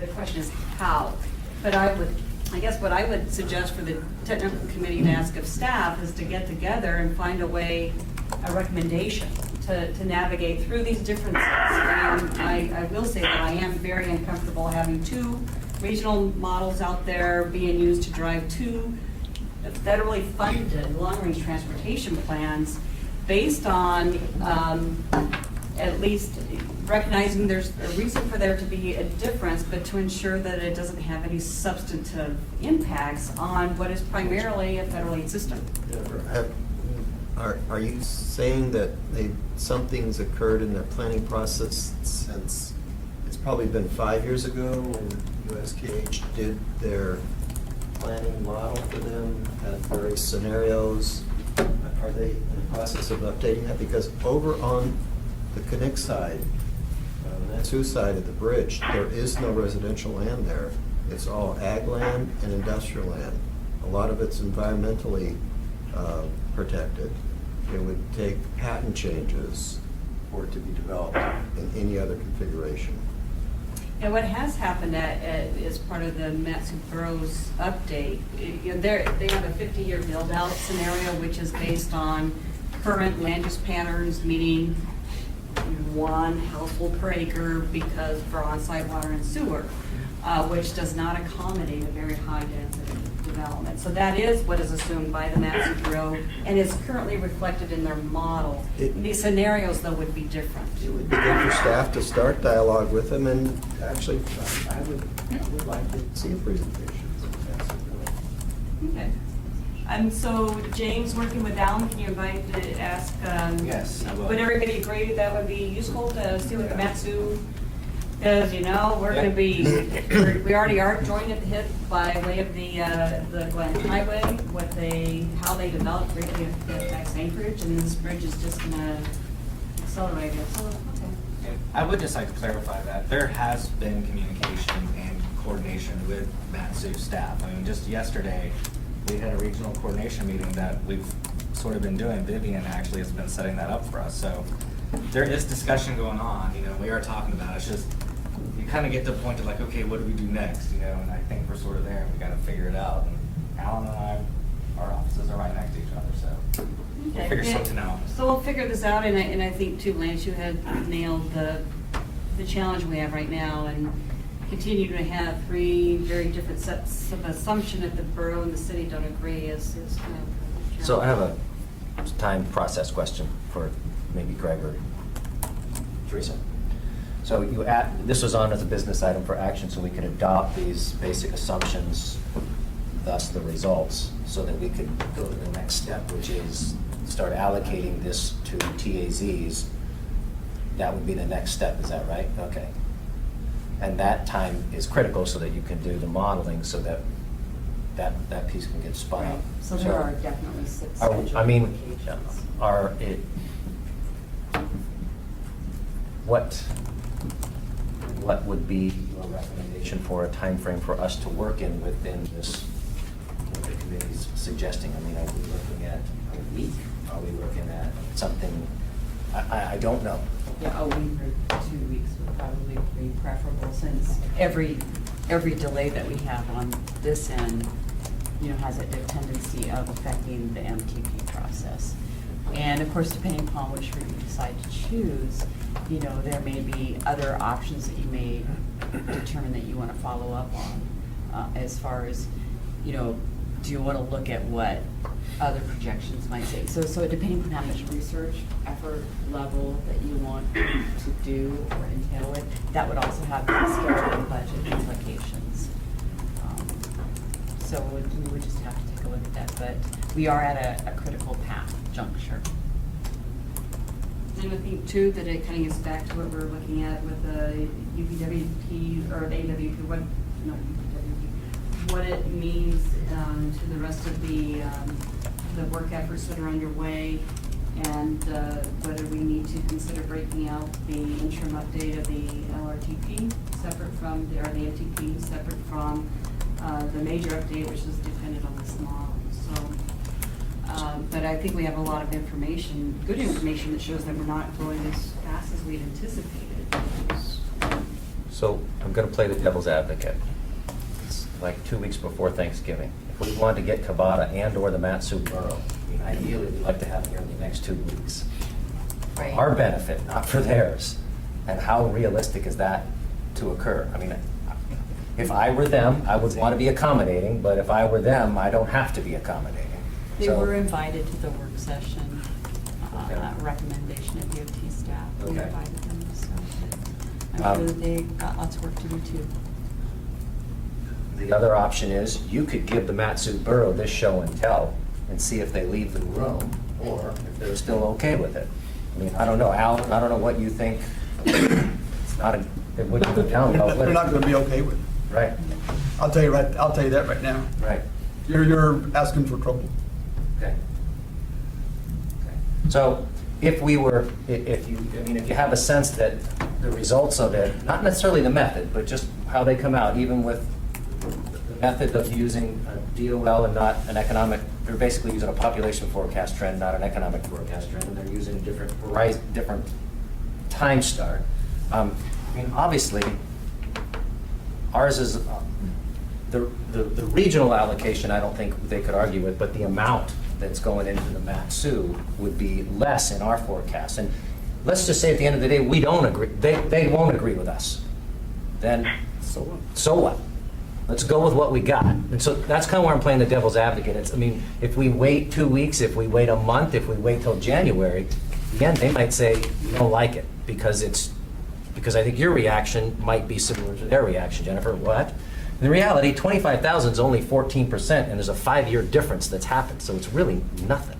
the question is how. But I guess what I would suggest for the technical committee to ask of staff is to get together and find a recommendation to navigate through these differences. And I will say that I am very uncomfortable having two regional models out there being used to drive two federally funded long-range transportation plans based on at least recognizing there's a reason for there to be a difference, but to ensure that it doesn't have any substantive impacts on what is primarily a federal aid system. Are you saying that something's occurred in their planning process since, it's probably been 5 years ago when USKH did their planning model for them, had various scenarios? Are they in the process of updating that? Because over on the Connect side, Matsu side of the bridge, there is no residential land there. It's all ag land and industrial land. A lot of it's environmentally protected. It would take patent changes for it to be developed in any other configuration. And what has happened as part of the Matsu Borough's update, they have a 50-year build-out scenario, which is based on current land use patterns, meaning one household per acre because for on-site water and sewer, which does not accommodate a very high density development. So that is what is assumed by the Matsu Borough and is currently reflected in their model. These scenarios, though, would be different. It would be good for staff to start dialogue with them, and actually, I would like to see a presentation. Okay. So James, working with Alan, can you invite to ask? Yes, I will. Would everybody agree that would be useful to see what the Matsu, because we're going to be, we already are joined at the hip by way of the Glen Highway, how they developed greatly affects Anchorage, and this bridge is just going to accelerate it. So, okay. I would just like to clarify that there has been communication and coordination with Matsu staff. I mean, just yesterday, we had a regional coordination meeting that we've sort of been doing. Vivian actually has been setting that up for us. So there is discussion going on, we are talking about it. It's just, you kind of get to a point of like, okay, what do we do next, and I think we're sort of there and we got to figure it out. And Alan and I, our offices are right next to each other, so we'll figure something out. So we'll figure this out, and I think too, Lance, you had nailed the challenge we have right now, and continue to have three very different sets of assumption that the borough and the city don't agree is kind of a challenge. So I have a time process question for maybe Greg or Teresa. So this was on as a business item for action, so we could adopt these basic assumptions, thus the results, so that we could go to the next step, which is start allocating this to TAZs. That would be the next step, is that right? Okay. And that time is critical so that you can do the modeling, so that that piece can get spun up. Right, so there are definitely six Are- scheduled I mean, applications. What would be your recommendation for a time frame for us to work in within this, what the committee's suggesting? I mean, are we looking at a week? Are we looking at something, I don't know. Yeah, a week or 2 weeks would probably be preferable, since every delay that we have on this end, has a tendency of affecting the MTP process. And of course, depending upon which route you decide to choose, there may be other options that you may determine that you want to follow up on, as far as, do you want to look at what other projections might say? So depending on how much research effort level that you want to do or entail it, that would also have schedule and budget implications. So we would just have to take a look at that, but we are at a critical path juncture. And I think too, that it kind of gets back to what we're looking at with the UPWP, or the AWP, what it means to the rest of the work efforts that are underway, and whether we need to consider breaking out the interim update of the LRTP separate from, or the MTP separate from the major update, which is dependent on this model. So, but I think we have a lot of information, good information, that shows that we're not going as fast as we'd anticipated. So I'm going to play the devil's advocate. It's like 2 weeks before Thanksgiving. If we wanted to get Kabata and/or the Matsu Borough, ideally we'd like to have it here in the next 2 weeks. For Right. our benefit, not for theirs. And how realistic is that to occur? I mean, if I were them, I would want to be accommodating, but if I were them, I don't have to be accommodating. They So- were invited to the work session, Okay. recommendation of DOT staff. We Okay. invited them, so I'm sure that they got lots of work to do too. The other option is, you could give the Matsu Borough this show and tell and see if they leave the room, or if they're still okay with it. I mean, I don't know, Alan, I don't know what you think. It's not a, it wouldn't go down well, would They're it? not gonna be okay with it. Right, I'll tell you that right now. right, You're asking for trouble. okay. Okay. So, if we were, if you have a sense that the results of it, not necessarily the method, but just how they come out, even with the method of using a DOL and not an economic, they're basically using a population forecast trend, not an economic forecast trend, and they're using a different time start. I mean, obviously, ours is, the regional allocation, I don't think they could argue with, but the amount that's going into the Matsu would be less in our forecast. And let's just say at the end of the day, we don't agree, they won't agree with us. Then, so what? Let's go with what we got. And so that's kind of where I'm playing the devil's advocate. I mean, if we wait 2 weeks, if we wait a month, if we wait till January, again, they might say, we don't like it, because I think your reaction might be similar to their reaction, Jennifer. What? In reality, 25,000 is only 14%, and there's a 5-year difference that's happened, so it's really nothing.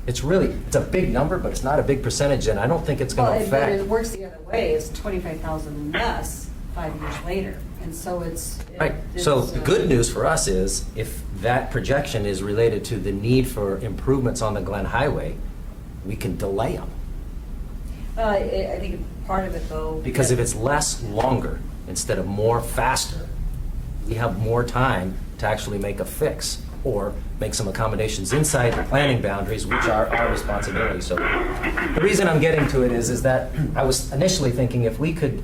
It's a big number, but it's not a big percentage, and I don't think it's going to But it affect. works the other way, it's 25,000 less 5 years later, and so it's. Right, so the good news for us is, if that projection is related to the need for improvements on the Glen Highway, we can delay them. I think part of it though. Because if it's less, longer, instead of more, faster, we have more time to actually make a fix or make some accommodations inside the planning boundaries, which are our responsibility. So the reason I'm getting to it is that I was initially thinking if we could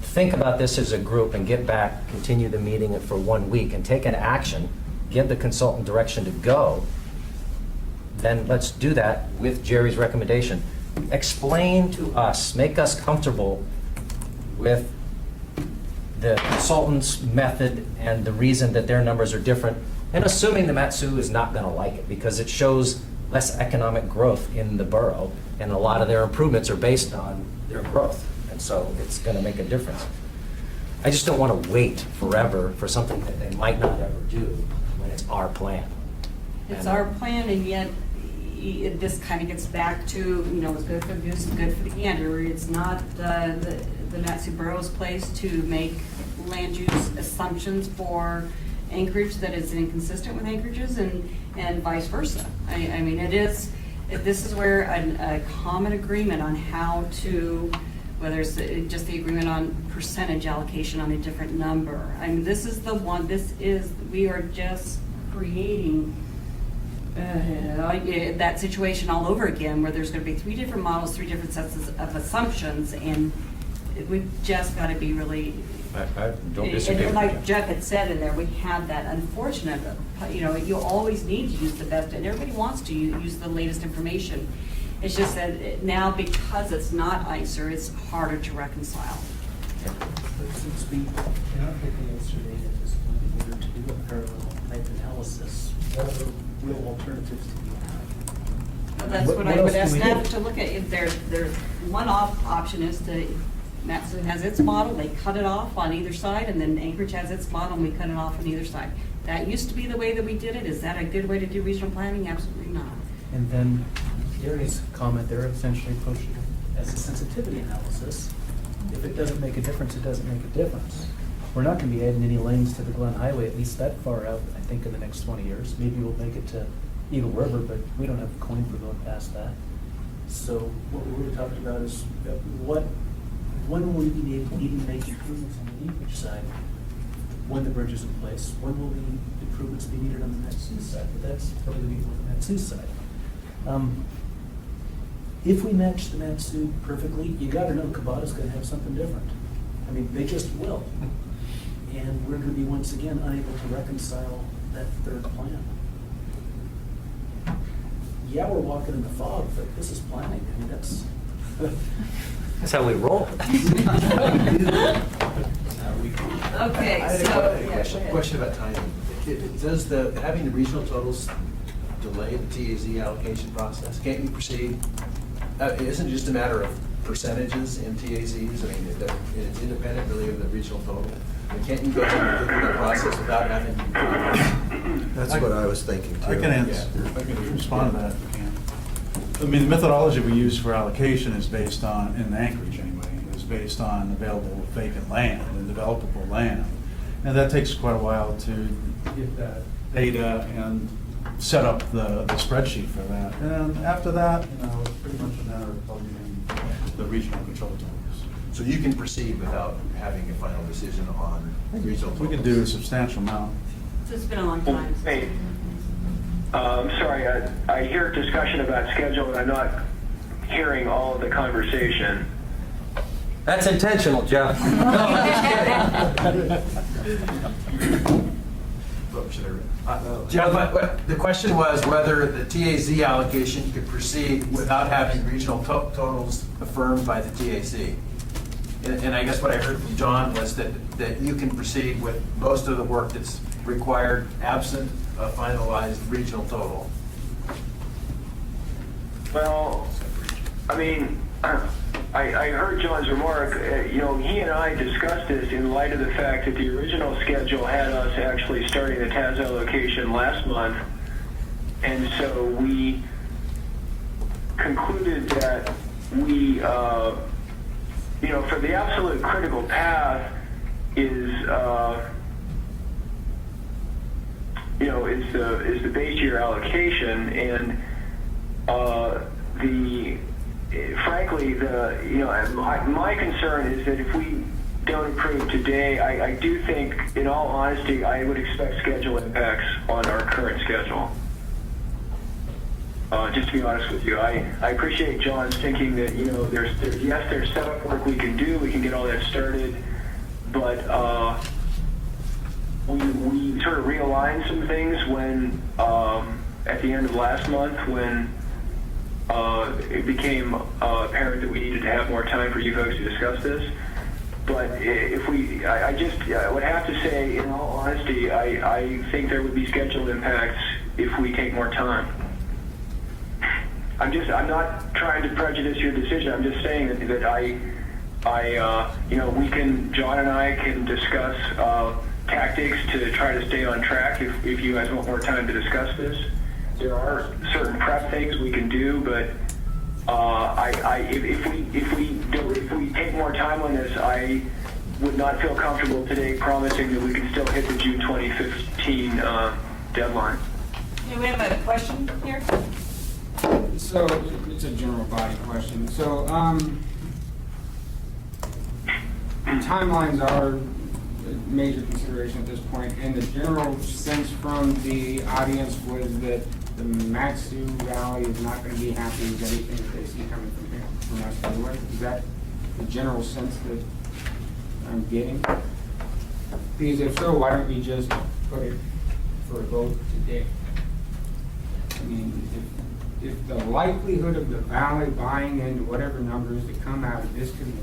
think about this as a group and get back, continue the meeting for 1 week and take an action, give the consultant direction to go, then let's do that with Jerry's recommendation. Explain to us, make us comfortable with the consultant's method and the reason that their numbers are different, and assuming the Matsu is not going to like it because it shows less economic growth in the borough, and a lot of their improvements are based on their growth. And so it's gonna make a difference. I just don't wanna wait forever for something that they might not ever do when it's our plan. It's our plan, and yet this kind of gets back to, what's good for the goose is good for the gander. It's not the Matsu Borough's place to make land use assumptions for acreage that is inconsistent with acreages and vice versa. I mean, this is where a common agreement on how to, whether it's just the agreement on percentage allocation on a different number. I mean, this is the one, we are just creating that situation all over again, where there's going to be 3 different models, 3 different sets of assumptions, and we've just got to be really. I don't disagree. And like Jeff had said in there, we have that unfortunate, you always need to use the best, and everybody wants to use the latest information. It's just that now, because it's not ICER, it's harder to reconcile. But since we cannot get the answer date at this point, in order to do a parallel type analysis, what other real alternatives do you have? That's what I would ask staff to look at. If there's one option is to, Matson has its model, they cut it off on either side, and then Anchorage has its model, and we cut it off on either side. That used to be the way that we did it. Is that a good way to do regional planning? Absolutely not. And then Gary's comment there essentially pushed as a sensitivity analysis. If it doesn't make a difference, it doesn't make a difference. We're not going to be adding any lanes to the Glen Highway, at least that far out, I think, in the next 20 years. Maybe we'll make it to Eagle River, but we don't have a coin for going past that. So what we really talked about is when will we be able to even make improvements on the Anchorage side when the bridge is in place? When will the improvements be needed on the Matsu side? But that's probably going to be on the Matsu side. If we match the Matsu perfectly, you got to know Kabata's going to have something different. I mean, they just will. And we're going to be once again unable to reconcile that third plan. Yeah, we're walking in the fog, but this is planning. I mean, that's That's how we roll. Okay, I had so. a question about timing. Does having the regional totals delay the TAZ allocation process? Can't you proceed? Isn't it just a matter of percentages in TAZs? I mean, it's independent really of the regional total. I mean, can't you go through that process without having? That's what I was thinking too. I can answer, I can respond to that if I can. I mean, the methodology we use for allocation is based on, in Anchorage anyway, is based on available vacant land and developable land. And that takes quite a while to get that data and set up the spreadsheet for that. And after that, it's pretty much a matter of plugging in the regional control tools. So you can proceed without having a final decision on regional totals? We can do a substantial amount. It's been a long time. Hey, I'm sorry, I hear discussion about schedule, and I'm not hearing all of the conversation. That's intentional, Jeff. Jeff, the question was whether the TAZ allocation could proceed without having regional totals affirmed by the TAC. And I guess what I heard from John was that you can proceed with most of the work that's required absent a finalized regional total. Well, I mean, I heard John's remark. He and I discussed this in light of the fact that the original schedule had us actually starting the TAZ allocation last month, and so we concluded that we, for the absolute critical path is the base year allocation, and frankly, my concern is that if we don't approve today, I do think, in all honesty, I would expect schedule impacts on our current schedule. Just to be honest with you, I appreciate John's thinking that, there's setup work we can do, we can get all that started, but we sort of realigned some things when, at the end of last month, when it became apparent that we needed to have more time for you folks to discuss this. But I would have to say, in all honesty, I think there would be schedule impacts if we take more time. I'm not trying to prejudice your decision. I'm just saying that John and I can discuss tactics to try to stay on track if you guys want more time to discuss this. There are certain prep things we can do, but if we take more time on this, I would not feel comfortable today promising that we can still hit the June 2015 deadline. Do we have a question here? So it's a general body question. So timelines are a major consideration at this point, and the general sense from the audience was that the Matsu Valley is not going to be happy with anything that they see coming from here, from us anyway. Is that the general sense that I'm getting? Because if so, why don't we just put it for a vote today? I mean, if the likelihood of the valley buying into whatever numbers that come out of this committee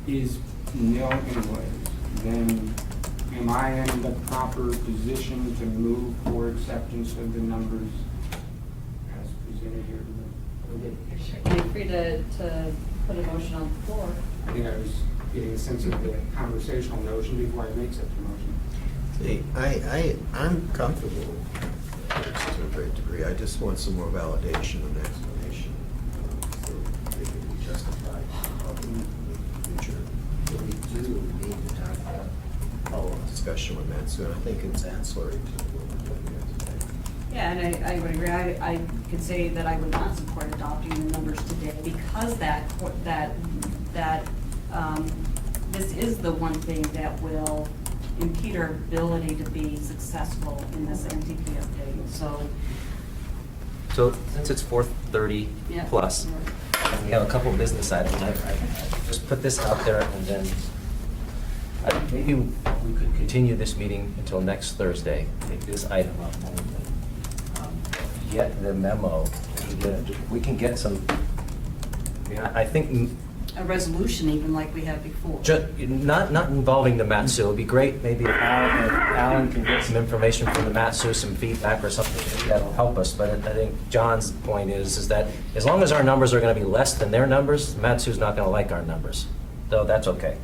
is nil anyways, then am I in the proper position to move for acceptance of the numbers as presented here today? You're free to put a motion on the floor. I think I was getting a sense of the conversational notion before I make such a motion. See, I'm comfortable to a great degree. I just want some more validation and explanation so they can be justified in the future. But we do need to have that follow-up discussion with Matsu, and I think it's ancillary to what we're doing here today. Yeah, and I would agree. I could say that I would not support adopting the numbers today because this is the one thing that will impede our ability to be successful in this MTP update. So since it's 4:30 Yeah. plus, and we have a couple business items, I just put this out there, and then maybe we could continue this meeting until next Thursday, take this item up, get the memo, we can get some, I think a resolution even like we had before. not involving the Matsu. It would be great maybe if Alan can get some information from the Matsu, some feedback or something that'll help us. But I think John's point is that as long as our numbers are going to be less than their numbers, Matsu's not going to like our numbers. So that's okay.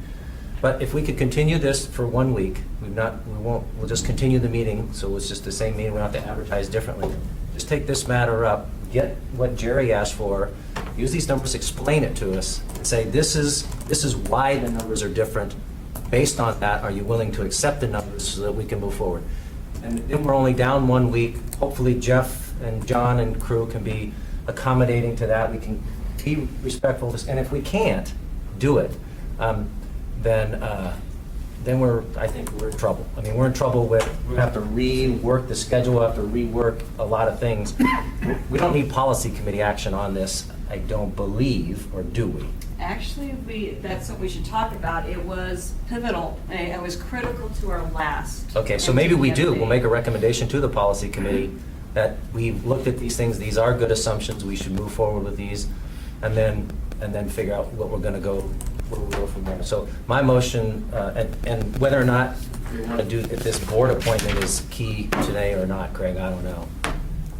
But if we could continue this for 1 week, we'll just continue the meeting. So it's just the same meeting. We don't have to advertise differently. Just take this matter up, get what Jerry asked for, use these numbers, explain it to us, and say this is why the numbers are different. Based on that, are you willing to accept the numbers so that we can move forward? And then we're only down 1 week. Hopefully Jeff and John and crew can be accommodating to that. We can be respectful of this. And if we can't do it, then I think we're in trouble. I mean, we're in trouble with, we have to rework the schedule, we have to rework a lot of things. We don't need policy committee action on this, I don't believe, or do we? Actually, that's what we should talk about. It was pivotal. It was critical to our last. Okay, so maybe we do. MTP We'll make a recommendation to the policy committee that we've looked at these things, these are good assumptions, we should move forward with these, and then figure out what we're gonna go, where we'll go from there. So my motion, and whether or not we want to do, if this board appointment is key today or not, Craig, I don't know.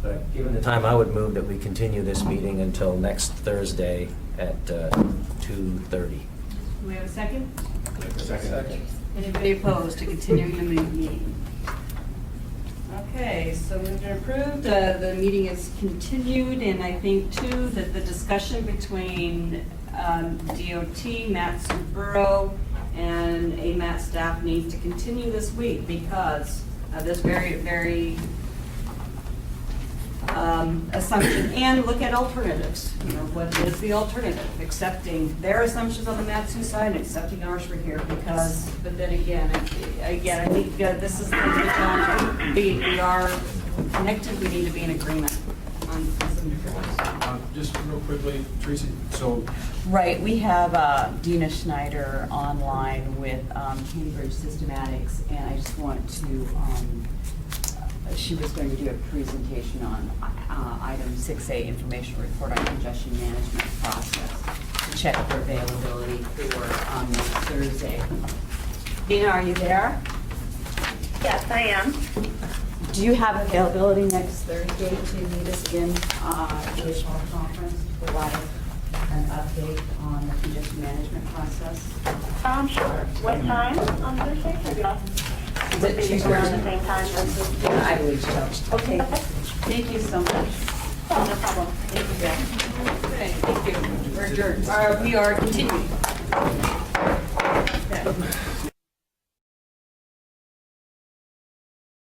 But given the time, I would move that we continue this meeting until next Thursday at 2:30. Do we have a second? Second. Anybody opposed to continuing the meeting? Okay, so moved and approved. The meeting is continued, and I think too that the discussion between DOT, Matsu Borough, and AMATS staff needs to continue this week because of this very assumption, and look at alternatives. You know, what is the alternative? Accepting their assumptions on the Matsu side and accepting ours for here because, but then again, I think this is the challenge. We are connected, we need to be in agreement on some different. Just real quickly, Tracy, so Right, we have Dina Schneider online with Cambridge Systematics, and I just want to, she was going to do a presentation on item 6A, information report on congestion management process, to check for availability for next Thursday. Dina, are you there? Yes, I am. Do you have availability next Thursday to meet us in the conference to provide an update on the congestion management process. Sure. What time on Thursday? Is it Tuesday? Around the same time? Yeah, I believe so. Okay, thank you so much. Oh, no problem. Thank you, Jack. Okay, thank you. We're adjourned. We are continuing. Okay.